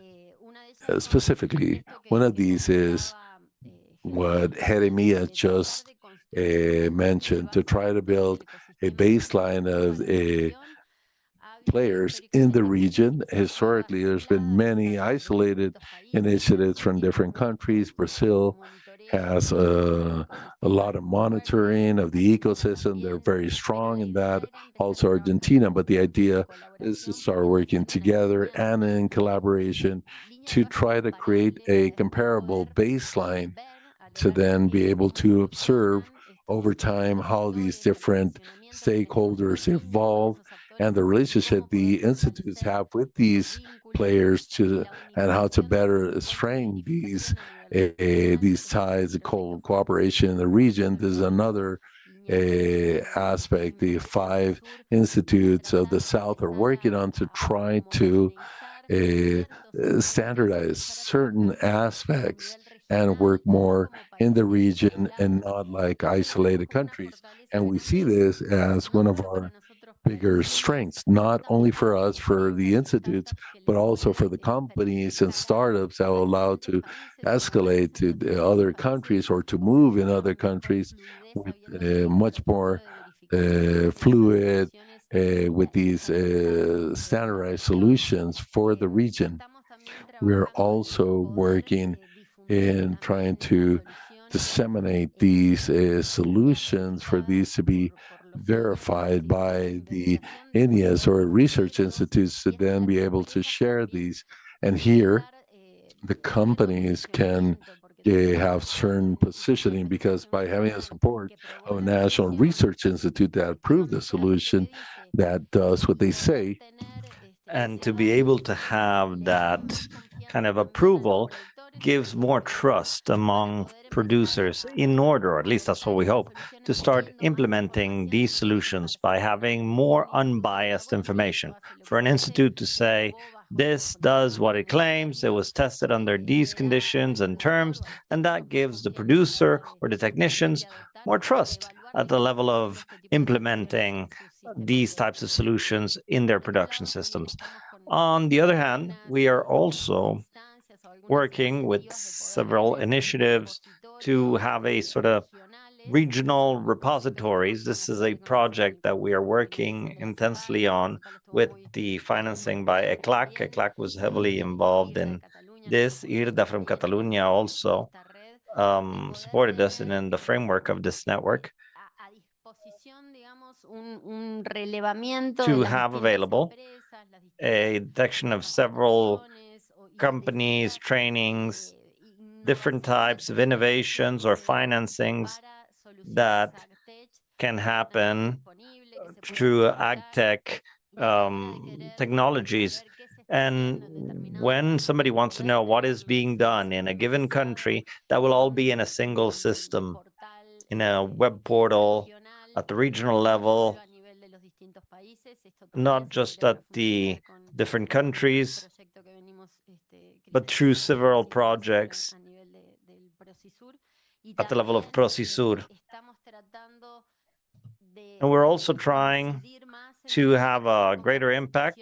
specifically. One of these is what Jeremiah just mentioned, to try to build a baseline of players in the region. Historically, there's been many isolated initiatives from different countries, Brazil, has a lot of monitoring of the ecosystem. They're very strong in that. Also Argentina, but the idea is to start working together and in collaboration to try to create a comparable baseline to then be able to observe over time how these different stakeholders evolve and the relationship the institutes have with these players to and how to better strengthen these ties, the cooperation in the region. There's another aspect the 5 institutes of the South are working on to try to standardize certain aspects and work more in the region and not like isolated countries. And we see this as one of our bigger strengths, not only for us, for the institutes, but also for the companies and startups that will allow to escalate to the other countries or to move in other countries with much more fluid with these standardized solutions for the region. We're also working in trying to disseminate these solutions for these to be verified by the INEAs or research institutes to then be able to share these. And here, the companies can have certain positioning because by having the support of a national research institute that approved the solution that does what they say. And to be able to have that kind of approval gives more trust among producers in order, or at least that's what we hope, to start implementing these solutions by having more unbiased information. For an institute to say, this does what it claims, it was tested under these conditions and terms, and that gives the producer or the technicians more trust at the level of implementing these types of solutions in their production systems. On the other hand, we are also working with several initiatives to have a sort of regional repositories. This is a project that we are working intensely on with the financing by ECLAC. ECLAC was heavily involved in this. IRDA from Catalonia also supported us in the framework of this network to have available a detection of several companies, trainings, different types of innovations or financings that can happen through AgTech technologies. And when somebody wants to know what is being done in a given country, that will all be in a single system, in a web portal, at the regional level, not just at the different countries, but through several projects at the level of Prosisur. And we're also trying to have a greater impact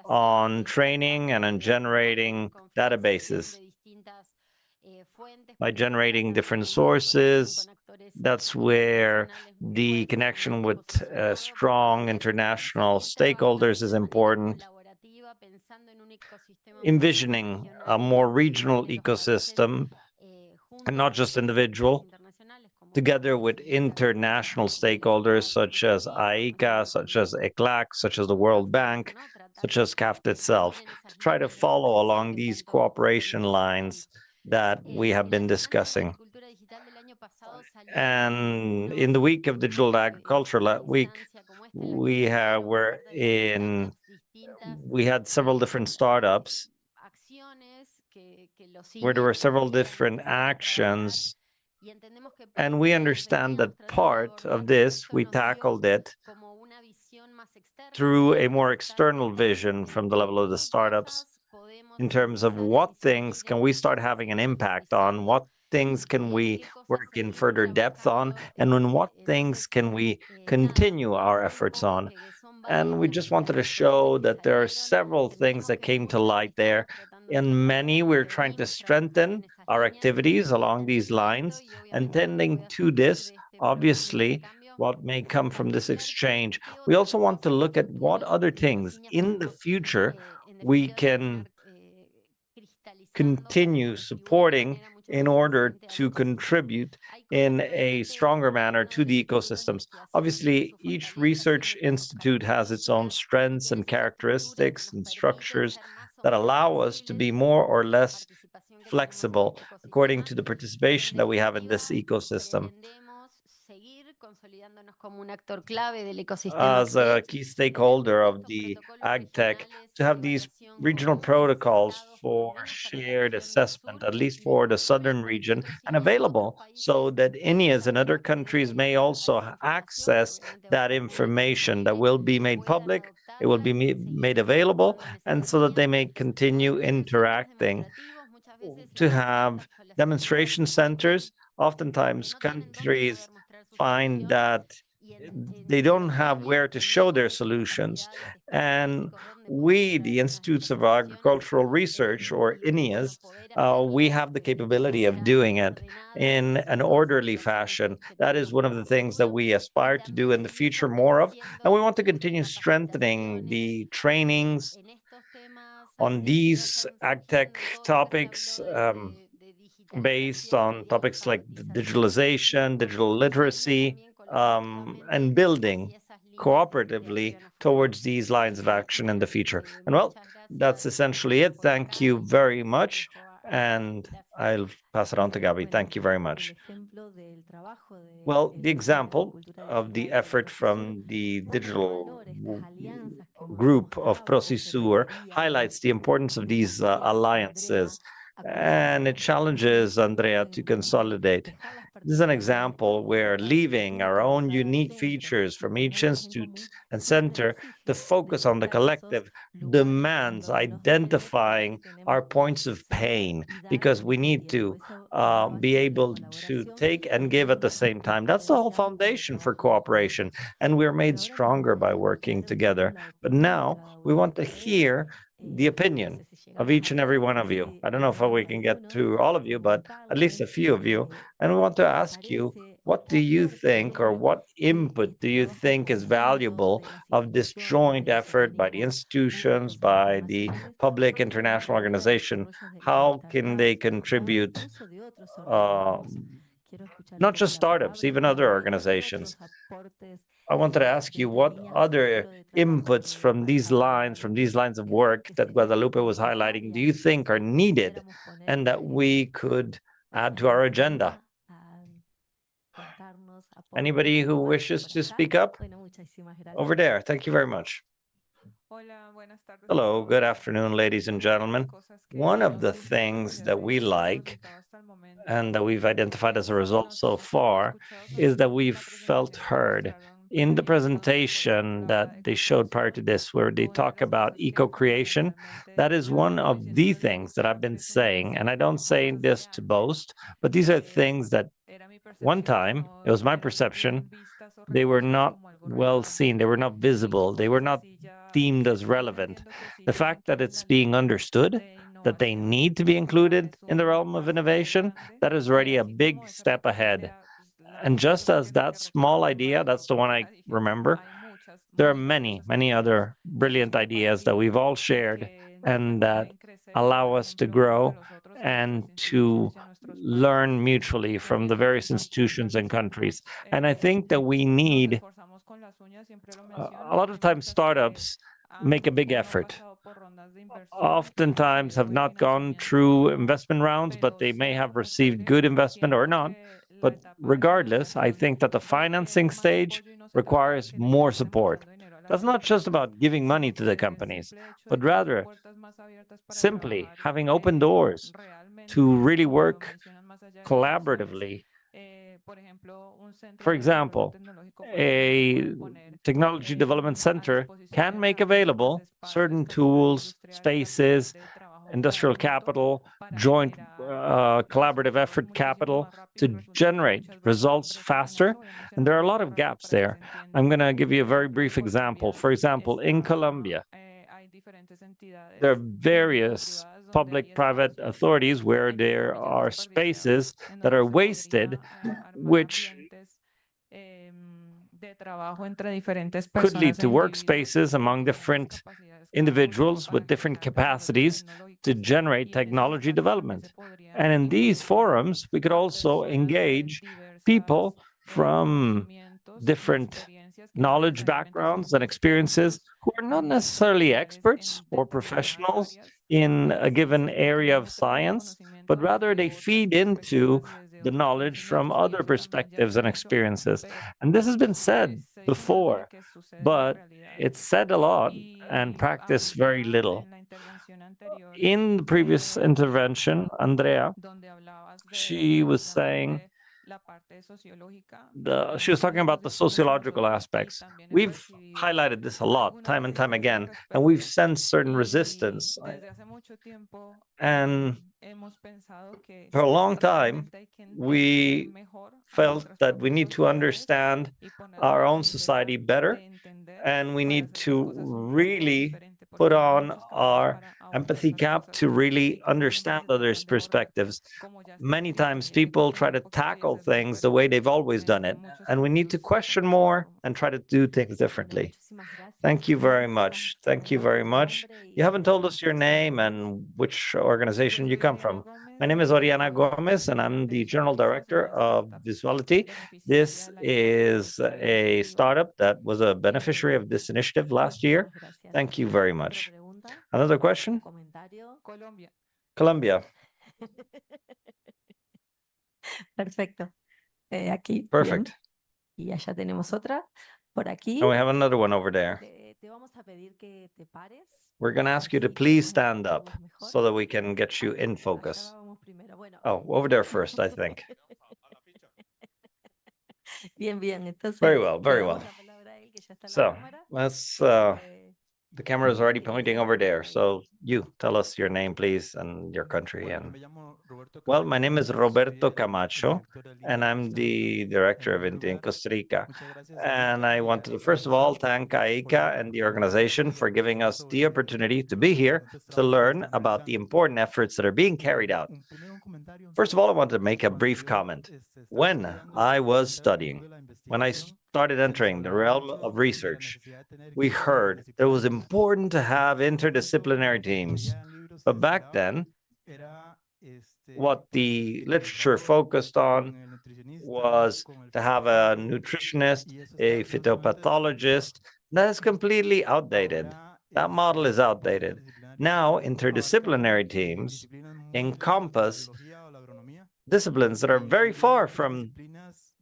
on training and on generating databases. By generating different sources, that's where the connection with strong international stakeholders is important. Envisioning a more regional ecosystem and not just individual, together with international stakeholders such as AICA, such as ECLAC, such as the World Bank, such as CAFT itself, to try to follow along these cooperation lines that we have been discussing. And in the week of digital agriculture last week, we had several different startups where there were several different actions. And we understand that part of this, we tackled it through a more external vision from the level of the startups in terms of what things can we start having an impact on, what things can we work in further depth on, and on what things can we continue our efforts on. And we just wanted to show that there are several things that came to light there. In many, we're trying to strengthen our activities along these lines, and tending to this, obviously, what may come from this exchange. We also want to look at what other things in the future we can continue supporting in order to contribute in a stronger manner to the ecosystems. Obviously, each research institute has its own strengths and characteristics and structures that allow us to be more or less flexible according to the participation that we have in this ecosystem. As a key stakeholder of the AgTech, to have these regional protocols for shared assessment, at least for the southern region, and available so that INEAs in other countries may also access that information that will be made public, it will be made available, and so that they may continue interacting. To have demonstration centers, oftentimes countries find that they don't have where to show their solutions. And we, the Institutes of Agricultural Research, or INEAs, we have the capability of doing it in an orderly fashion. That is one of the things that we aspire to do in the future more of. And we want to continue strengthening the trainings on these AgTech topics, based on topics like digitalization, digital literacy, and building cooperatively towards these lines of action in the future. And well, that's essentially it. Thank you very much. And I'll pass it on to Gabi. Thank you very much. Well, the example of the effort from the digital group of Prosisur highlights the importance of these alliances, and it challenges Andrea to consolidate. This is an example where leaving our own unique features from each institute and center to focus on the collective demands identifying our points of pain, because we need to be able to take and give at the same time. That's the whole foundation for cooperation, and we're made stronger by working together. But now we want to hear the opinion of each and every one of you. I don't know if we can get to all of you, but at least a few of you. And we want to ask you, what do you think, or what input do you think is valuable of this joint effort by the institutions, by the public international organization? How can they contribute, not just startups, even other organizations? I wanted to ask you what other inputs from these lines of work that Guadalupe was highlighting do you think are needed and that we could add to our agenda? Anybody who wishes to speak up? Over there. Thank you very much. Hello, good afternoon, ladies and gentlemen. One of the things that we like and that we've identified as a result so far is that we've felt heard. In the presentation that they showed prior to this, where they talk about eco-creation, that is one of the things that I've been saying, and I don't say this to boast, but these are things that one time, it was my perception, they were not well seen, they were not visible, they were not deemed as relevant. The fact that it's being understood, that they need to be included in the realm of innovation, that is already a big step ahead. And just as that small idea, that's the one I remember, there are many, many other brilliant ideas that we've all shared and that allow us to grow and to learn mutually from the various institutions and countries. And I think that we need, a lot of times startups make a big effort. Oftentimes have not gone through investment rounds, but they may have received good investment or not. But regardless, I think that the financing stage requires more support. That's not just about giving money to the companies, but rather simply having open doors to really work collaboratively. For example, a technology development center can make available certain tools, spaces, industrial capital, joint collaborative effort capital to generate results faster. And there are a lot of gaps there. I'm going to give you a very brief example. For example, in Colombia, there are various public-private authorities where there are spaces that are wasted, which could lead to workspaces among different individuals with different capacities to generate technology development. And in these forums, we could also engage people from different knowledge backgrounds and experiences who are not necessarily experts or professionals in a given area of science, but rather they feed into the knowledge from other perspectives and experiences. And this has been said before, but it's said a lot and practiced very little. In the previous intervention, Andrea, she was saying she was talking about the sociological aspects. We've highlighted this a lot, time and time again, and we've sensed certain resistance. And for a long time, we felt that we need to understand our own society better, and we need to really put on our empathy cap to really understand others' perspectives. Many times people try to tackle things the way they've always done it, and we need to question more and try to do things differently. Thank you very much. Thank you very much. You haven't told us your name and which organization you come from. My name is Oriana Gomez, and I'm the General Director of Visuality. This is a startup that was a beneficiary of this initiative last year. Thank you very much. Another question? Colombia. Perfecto. Aquí. Perfect. Bien. Y allá tenemos otra. Por aquí. And we have another one over there. We're going to ask you to please stand up so that we can get you in focus. Oh, over there first, I think. Bien, bien. Entonces, very well, very well. So let's, the camera is already pointing over there. So you tell us your name, please, and your country. And well, my name is Roberto Camacho, and I'm the director of INTI in Costa Rica. And I want to, first of all, thank AICA and the organization for giving us the opportunity to be here to learn about the important efforts that are being carried out. First of all, I want to make a brief comment. When I was studying, when I started entering the realm of research, we heard it was important to have interdisciplinary teams. But back then, what the literature focused on was to have a nutritionist, a phytopathologist. That is completely outdated. That model is outdated. Now, interdisciplinary teams encompass disciplines that are very far from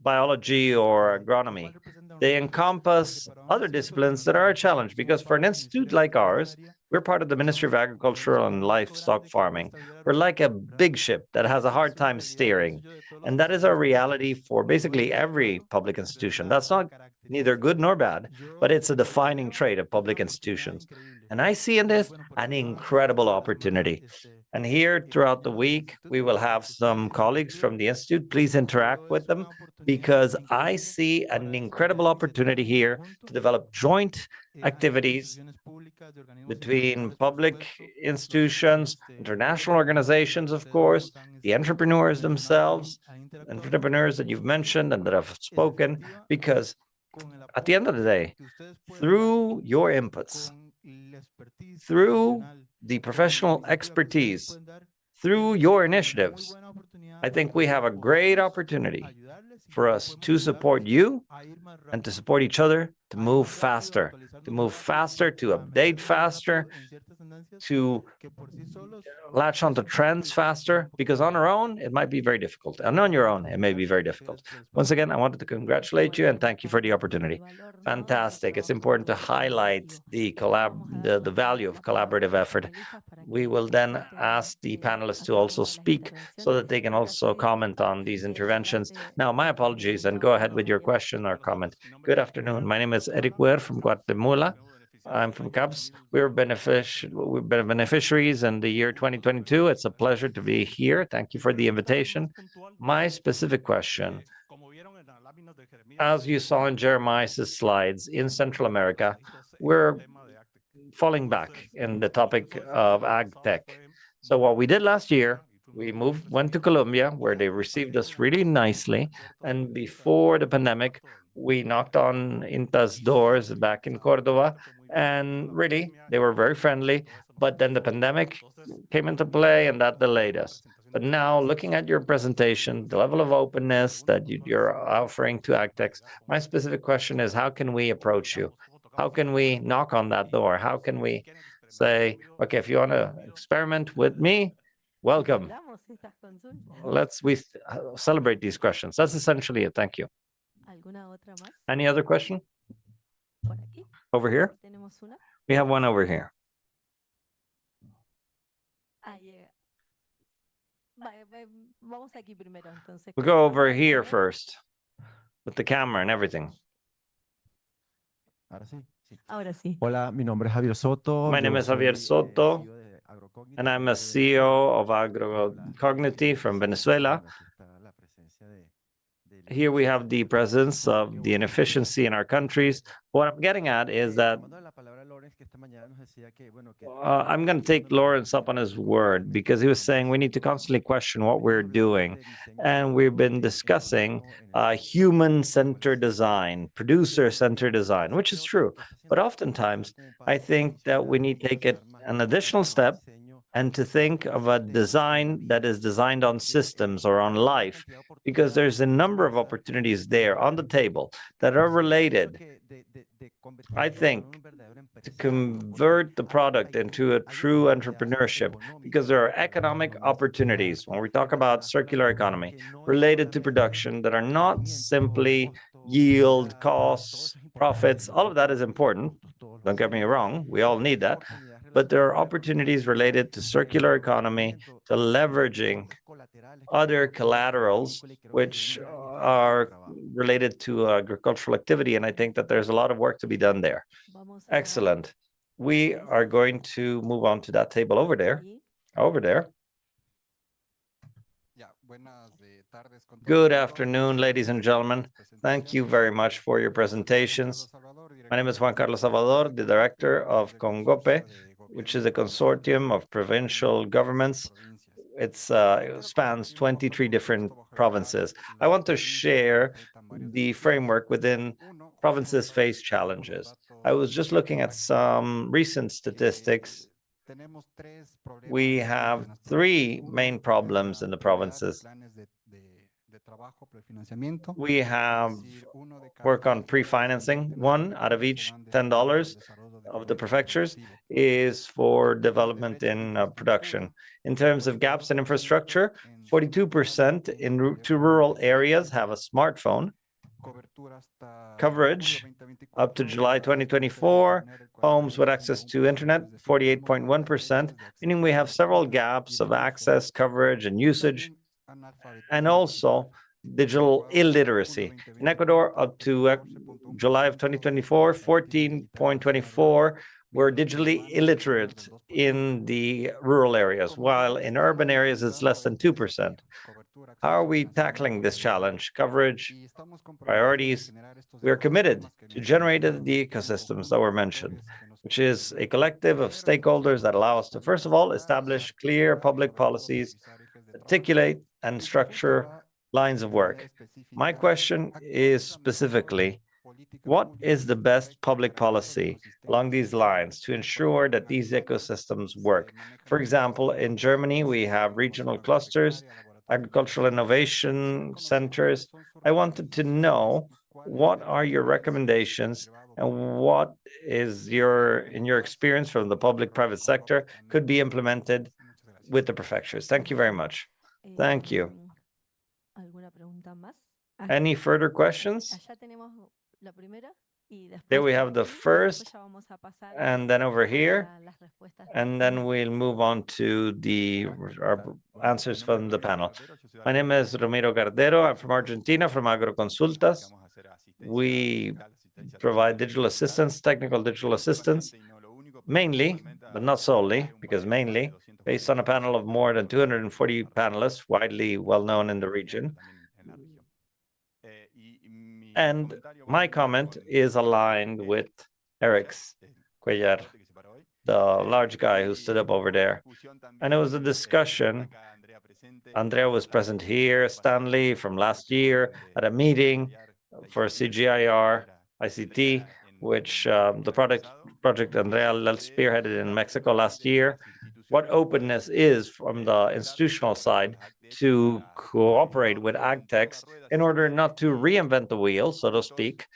biology or agronomy. They encompass other disciplines that are a challenge, because for an institute like ours, we're part of the Ministry of Agriculture and Livestock Farming. We're like a big ship that has a hard time steering. And that is our reality for basically every public institution. That's not neither good nor bad, but it's a defining trait of public institutions. And I see in this an incredible opportunity. And here throughout the week, we will have some colleagues from the Institute. Please interact with them, because I see an incredible opportunity here to develop joint activities between public institutions, international organizations, of course, the entrepreneurs themselves, entrepreneurs that you've mentioned and that have spoken, because at the end of the day, through your inputs, through the professional expertise, through your initiatives, I think we have a great opportunity for us to support you and to support each other to move faster, to update faster, to latch onto trends faster, because on our own, it might be very difficult. And on your own, it may be very difficult. Once again, I wanted to congratulate you and thank you for the opportunity. Fantastic. It's important to highlight the value of collaborative effort. We will then ask the panelists to also speak so that they can also comment on these interventions. Now, my apologies, and go ahead with your question or comment. Good afternoon. My name is Eric Weir from Guatemala. I'm from CAPS. We've been beneficiaries in the year 2022. It's a pleasure to be here. Thank you for the invitation. My specific question, as you saw in Jeremiah's slides, in Central America, we're falling back in the topic of ag tech. So what we did last year, we went to Colombia, where they received us really nicely. And before the pandemic, we knocked on INTA's doors back in Córdoba, And really, they were very friendly. But then the pandemic came into play and that delayed us. But now, looking at your presentation, the level of openness that you're offering to Actex, my specific question is, how can we approach you? How can we knock on that door? How can we say, okay, if you want to experiment with me, welcome. Celebramos estas consultas. Let's celebrate these questions. That's essentially it. Thank you. ¿Alguna otra más? Any other question? Por aquí. Over here? Tenemos una. We have one over here. Ah, llega. Vamos aquí primero, entonces. We'll go over here first with the camera and everything. Ahora sí, sí. Ahora sí. Hola, mi nombre es Javier Soto. My name yo is Javier soy, Soto, CEO de Agrocognitive, and I'm a CEO of Agrocognitive from Venezuela. Bueno, aquí está la presencia del Here we have the presence of the inefficiency in our countries. What I'm getting at is that tomando la palabra Lawrence, que esta mañana nos decía que, bueno, que I'm going to take Lawrence up on his word because he was saying we need to constantly question what we're doing. And we've been discussing human-centered design, producer-centered design, which is true. But oftentimes, I think that we need to take it an additional step and to think of a design that is designed on systems or on life, because there's a number of opportunities there on the table that are related, I think, to convert the product into a true entrepreneurship, because there are economic opportunities when we talk about circular economy related to production that are not simply yield, costs, profits. All of that is important. Don't get me wrong, we all need that. But there are opportunities related to circular economy, to leveraging other collaterals which are related to agricultural activity. And I think that there's a lot of work to be done there. Excellent. We are going to move on to that table over there. Over there. Good afternoon, ladies and gentlemen. Thank you very much for your presentations. My name is Juan Carlos Salvador, the director of CONGOPE, which is a consortium of provincial governments. It spans 23 different provinces. I want to share the framework within provinces face challenges. I was just looking at some recent statistics. We have three main problems in the provinces. We have work on pre-financing. One out of each $10 of the prefectures is for development in production. In terms of gaps in infrastructure, 42% in rural areas have a smartphone. Coverage up to July 2024, homes with access to internet, 48.1%, meaning we have several gaps of access, coverage, and usage, and also digital illiteracy. In Ecuador, up to July of 2024, 14.24 were digitally illiterate in the rural areas, while in urban areas it's less than 2%. How are we tackling this challenge? Coverage, priorities. We are committed to generate the ecosystems that were mentioned, which is a collective of stakeholders that allow us to, first of all, establish clear public policies, articulate and structure lines of work. My question is specifically, what is the best public policy along these lines to ensure that these ecosystems work? For example, in Germany, we have regional clusters, agricultural innovation centers. I wanted to know, what are your recommendations and what is in your experience from the public-private sector could be implemented with the prefectures? Thank you very much. Thank you. Any further questions? There we have the first, and then over here, and then we'll move on to our answers from the panel. My name is Ramiro Gardero. I'm from Argentina, from Agroconsultas. We provide digital assistance, technical digital assistance, mainly, but not solely, because mainly, based on a panel of more than 240 panelists, widely well-known in the region. And my comment is aligned with Eric's, Cuellar, the large guy who stood up over there. And it was a discussion. Andrea was present here, Stanley from last year at a meeting for CGIAR, ICT. which the project Andrea spearheaded in Mexico last year, what openness is from the institutional side to cooperate with AgTechs in order not to reinvent the wheel, so to speak,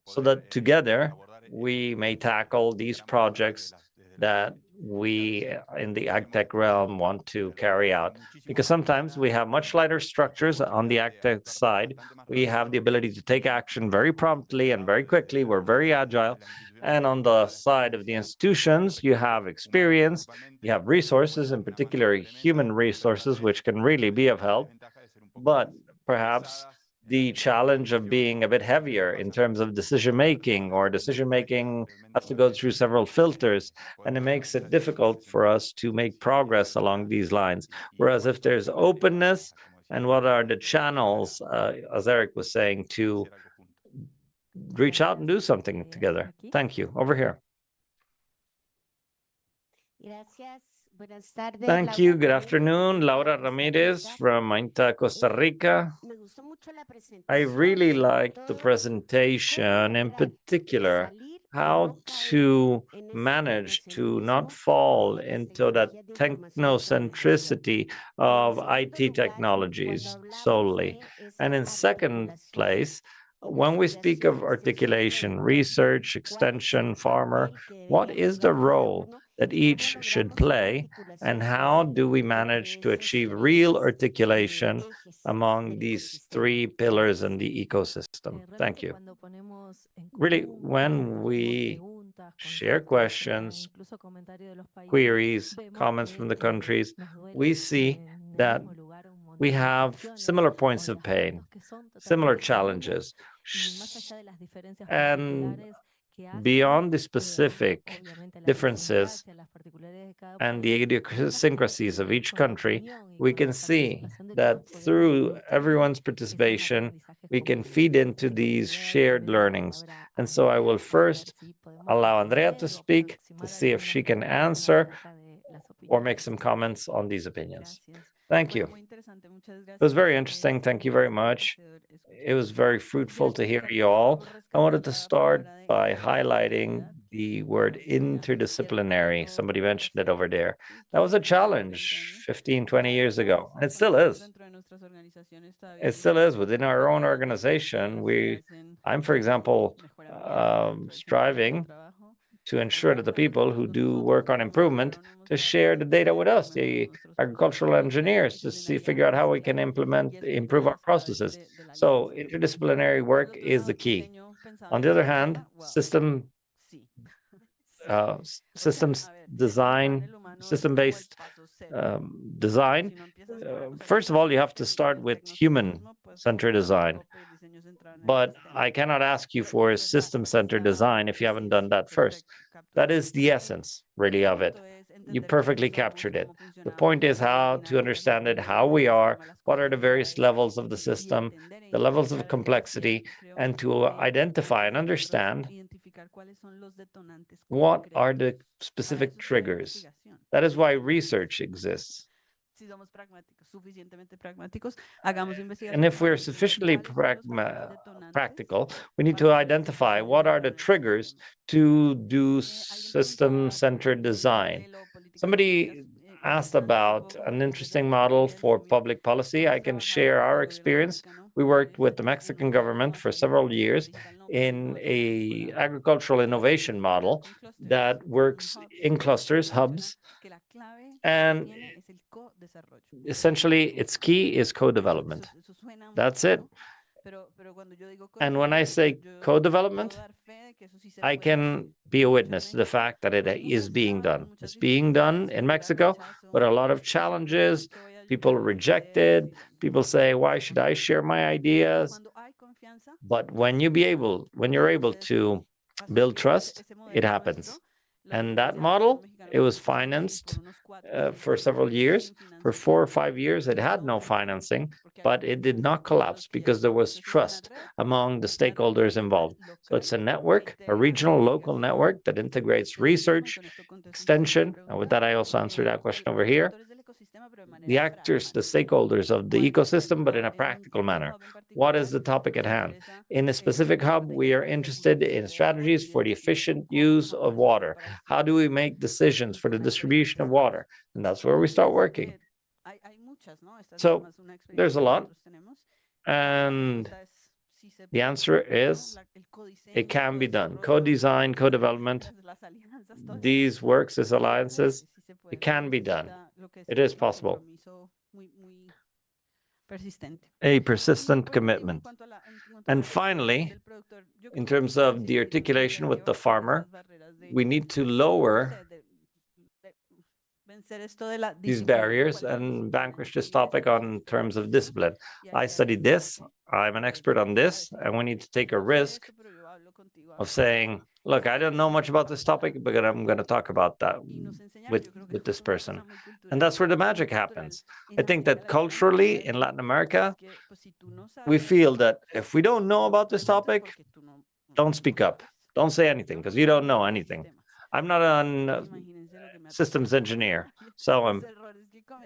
so that together we may tackle these projects that we in the AgTech realm want to carry out. Because sometimes we have much lighter structures on the AgTech side. We have the ability to take action very promptly and very quickly. We're very agile. And on the side of the institutions, you have experience, you have resources, in particular human resources, which can really be of help. But perhaps the challenge of being a bit heavier in terms of decision-making, or decision-making has to go through several filters, and it makes it difficult for us to make progress along these lines. Whereas if there's openness, and what are the channels, as Eric was saying, to reach out and do something together. Thank you. Over here. Thank you. Good afternoon. Laura Ramirez from Mainta, Costa Rica. I really liked the presentation, in particular, how to manage to not fall into that technocentricity of IT technologies solely. And in second place, when we speak of articulation, research, extension, farmer, what is the role that each should play, and how do we manage to achieve real articulation among these three pillars in the ecosystem? Thank you. Really, when we share questions, queries, comments from the countries, we see that we have similar points of pain, similar challenges, and beyond the specific differences and the idiosyncrasies of each country, we can see that through everyone's participation, we can feed into these shared learnings. And so I will first allow Andrea to speak to see if she can answer or make some comments on these opinions. Thank you. It was very interesting. Thank you very much. It was very fruitful to hear you all. I wanted to start by highlighting the word interdisciplinary. Somebody mentioned it over there. That was a challenge 15, 20 years ago. And it still is. It still is within our own organization. I'm, for example, striving to ensure that the people who do work on improvement to share the data with us, the agricultural engineers, to figure out how we can improve our processes. So interdisciplinary work is the key. On the other hand, systems design, system-based design, first of all, you have to start with human-centered design. But I cannot ask you for a system-centered design if you haven't done that first. That is the essence, really, of it. You perfectly captured it. The point is how to understand it, how we are, what are the various levels of the system, the levels of complexity, and to identify and understand what are the specific triggers. That is why research exists. And if we're sufficiently practical, we need to identify what are the triggers to do system-centered design. Somebody asked about an interesting model for public policy. I can share our experience. We worked with the Mexican government for several years in an agricultural innovation model that works in clusters, hubs, and essentially its key is co-development. That's it. And when I say co-development, I can be a witness to the fact that it is being done. It's being done in Mexico, but a lot of challenges. People reject it. People say, why should I share my ideas? But when you're able to build trust, it happens. And that model, it was financed for several years. For 4 or 5 years, it had no financing, but it did not collapse because there was trust among the stakeholders involved. So it's a network, a regional, local network that integrates research, extension, and with that, I also answered that question over here, the actors, the stakeholders of the ecosystem, but in a practical manner. What is the topic at hand? In a specific hub, we are interested in strategies for the efficient use of water. How do we make decisions for the distribution of water? And that's where we start working. So there's a lot. And the answer is it can be done. Co-design, co-development, these works, these alliances, it can be done. It is possible. A persistent commitment. And finally, in terms of the articulation with the farmer, we need to lower these barriers and vanquish this topic on terms of discipline. I studied this, I'm an expert on this, and we need to take a risk of saying, look, I don't know much about this topic, but I'm going to talk about that with this person. And that's where the magic happens. I think that culturally in Latin America, we feel that if we don't know about this topic, don't speak up. Don't say anything because you don't know anything. I'm not a systems engineer, so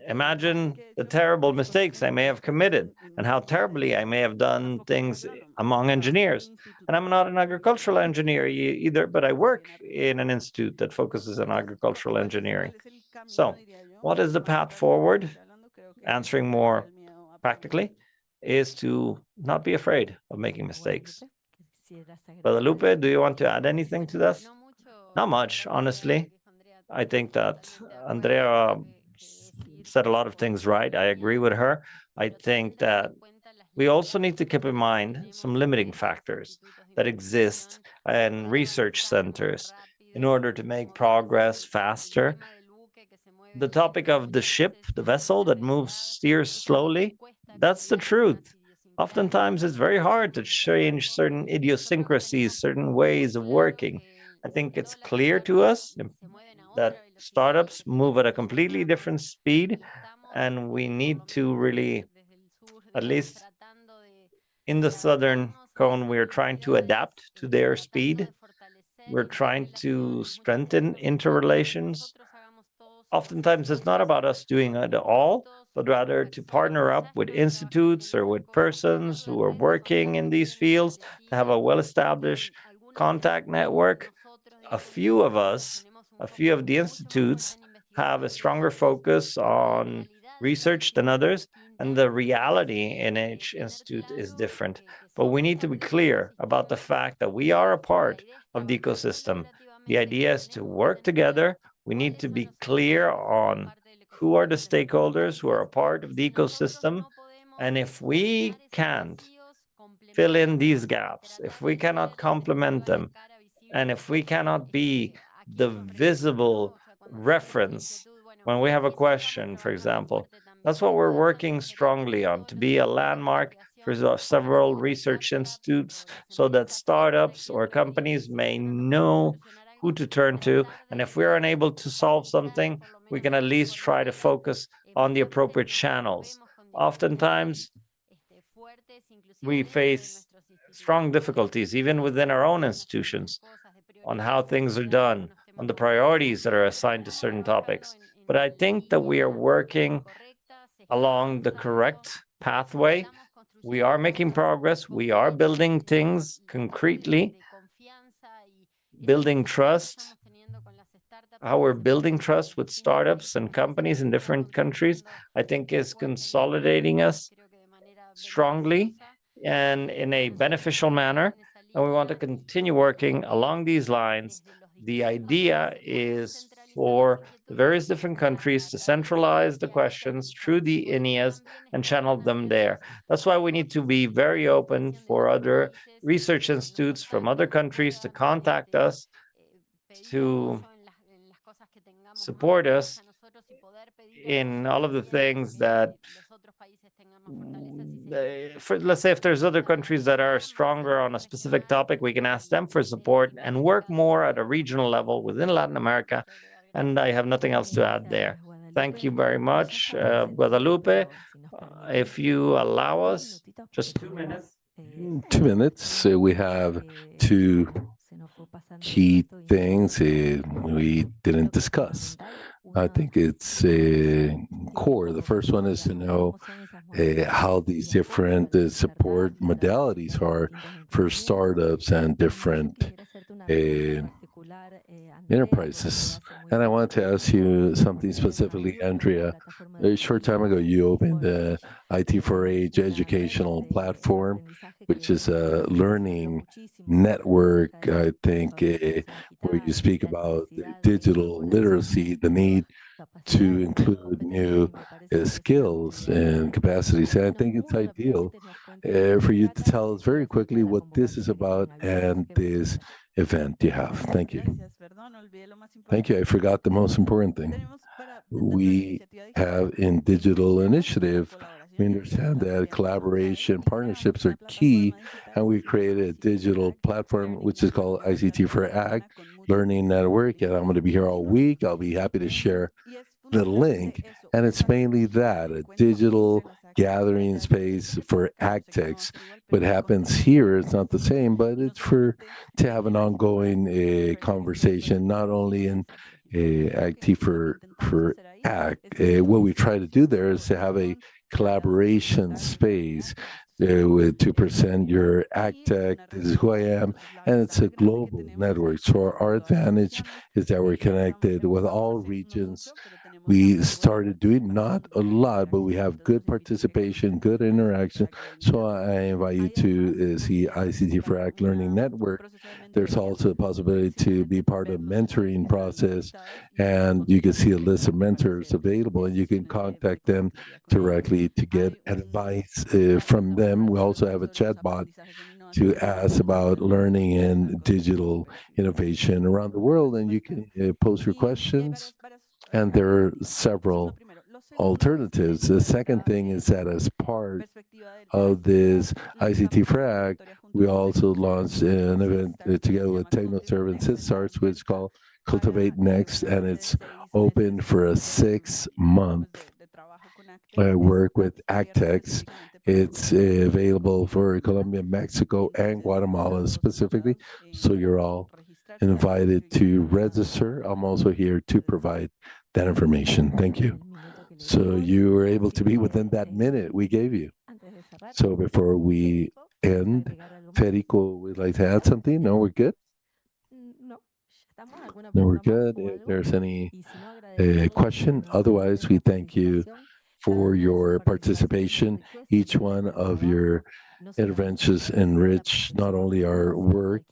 imagine the terrible mistakes I may have committed and how terribly I may have done things among engineers. And I'm not an agricultural engineer either, but I work in an institute that focuses on agricultural engineering. So what is the path forward? Answering more practically is to not be afraid of making mistakes. Guadalupe, do you want to add anything to this? Not much, honestly. I think that Andrea said a lot of things right. I agree with her. I think that we also need to keep in mind some limiting factors that exist in research centers in order to make progress faster. The topic of the ship, the vessel that steers slowly, that's the truth. Oftentimes, it's very hard to change certain idiosyncrasies, certain ways of working. I think it's clear to us that startups move at a completely different speed, and we need to really, at least in the Southern Cone, we're trying to adapt to their speed. We're trying to strengthen interrelations. Oftentimes, it's not about us doing it all, but rather to partner up with institutes or with persons who are working in these fields to have a well-established contact network. A few of the institutes have a stronger focus on research than others, and the reality in each institute is different. But we need to be clear about the fact that we are a part of the ecosystem. The idea is to work together. We need to be clear on who are the stakeholders who are a part of the ecosystem. And if we can't fill in these gaps, if we cannot complement them, and if we cannot be the visible reference when we have a question, for example, that's what we're working strongly on, to be a landmark for several research institutes so that startups or companies may know who to turn to. And if we're unable to solve something, we can at least try to focus on the appropriate channels. Oftentimes, we face strong difficulties, even within our own institutions, on how things are done, on the priorities that are assigned to certain topics. But I think that we are working along the correct pathway. We are making progress. We are building things concretely, building trust. How we're building trust with startups and companies in different countries, I think is consolidating us strongly and in a beneficial manner. And we want to continue working along these lines. The idea is for the various different countries to centralize the questions through the INEAs and channel them there. That's why we need to be very open for other research institutes from other countries to contact us, to support us in all of the things that, let's say if there's other countries that are stronger on a specific topic, we can ask them for support and work more at a regional level within Latin America. And I have nothing else to add there. Thank you very much, Guadalupe. If you allow us, just 2 minutes. 2 minutes. We have two key things we didn't discuss. I think it's core. The first one is to know how these different support modalities are for startups and different enterprises. And I want to ask you something specifically, Andrea. A short time ago, you opened the IT4H educational platform, which is a learning network, I think, where you speak about digital literacy, the need to include new skills and capacities. And I think it's ideal for you to tell us very quickly what this is about and this event you have. Thank you. Thank you. I forgot the most important thing. We have in digital initiative, we understand that collaboration, partnerships are key, and we created a digital platform which is called ICT for ACT Learning Network, and I'm going to be here all week. I'll be happy to share the link, and it's mainly that, a digital gathering space for ACTEX. What happens here is not the same, but it's to have an ongoing conversation, not only in ACT for ACT. What we try to do there is to have a collaboration space to present your ACTEC. This is who I am, and it's a global network. So our advantage is that we're connected with all regions. We started doing not a lot, but we have good participation, good interaction. So I invite you to see ICT for ACT Learning Network. There's also the possibility to be part of mentoring process, and you can see a list of mentors available, and you can contact them directly to get advice from them. We also have a chatbot to ask about learning and digital innovation around the world, and you can post your questions. And there are several alternatives. The second thing is that as part of this ICT for ACT, we also launched an event together with TechnoServe and SysArts, which is called Cultivate Next, and it's open for a 6-month work with ACTEX. It's available for Colombia, Mexico, and Guatemala specifically. So you're all invited to register. I'm also here to provide that information. Thank you. So you were able to be within that minute we gave you. So before we end, Federico would like to add something? No, we're good? No, we're good. If there's any question, otherwise we thank you for your participation. Each one of your interventions enrich not only our work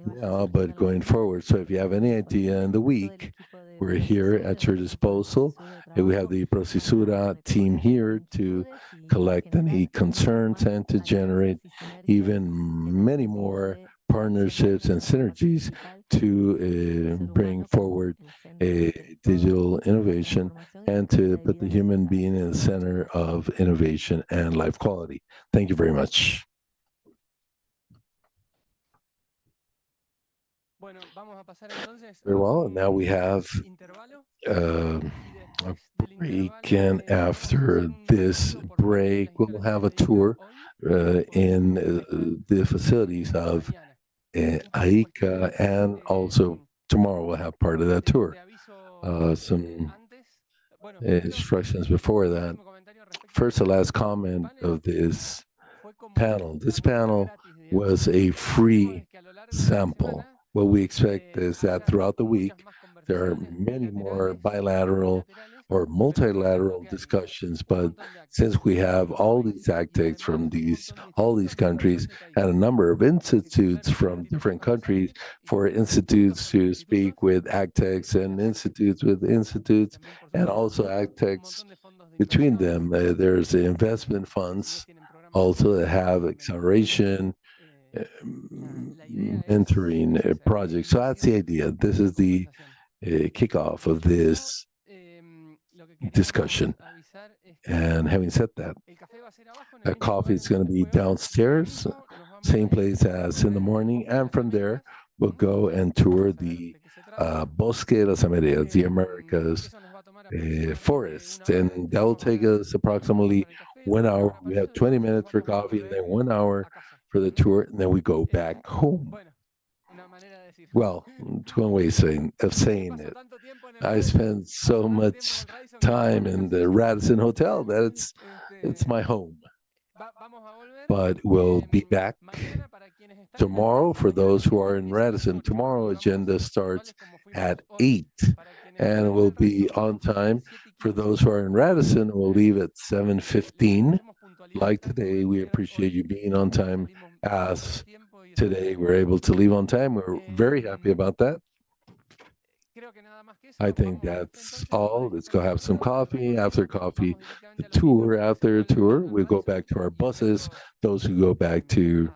now, but going forward. So if you have any idea in the week, we're here at your disposal. And we have the Procesura team here to collect any concerns and to generate even many more partnerships and synergies to bring forward a digital innovation and to put the human being in the center of innovation and life quality. Thank you very much. Very well, now we have a break, and after this break, we'll have a tour in the facilities of AICA, and also tomorrow we'll have part of that tour. Some instructions before that. First, the last comment of this panel. This panel was a free sample. What we expect is that throughout the week, there are many more bilateral or multilateral discussions, but since we have all these ACTEX from all these countries and a number of institutes from different countries, for institutes to speak with ACTEX and institutes with institutes, and also ACTEX between them, there's the investment funds also that have acceleration, mentoring projects. So that's the idea. This is the kickoff of this discussion. And having said that, coffee is going to be downstairs, same place as in the morning. And from there, we'll go and tour the Bosque de las Américas, the Americas forest. And that will take us approximately 1 hour. We have 20 minutes for coffee and then 1 hour for the tour, and then we go back home. Well, it's one way of saying it. I spend so much time in the Radisson Hotel that it's my home. But we'll be back tomorrow for those who are in Radisson. Tomorrow agenda starts at 8 and we'll be on time. For those who are in Radisson, we'll leave at 7:15. Like today, we appreciate you being on time. As today we're able to leave on time, we're very happy about that. I think that's all. Let's go have some coffee. After coffee, the tour. After a tour, we'll go back to our buses. Those who go back to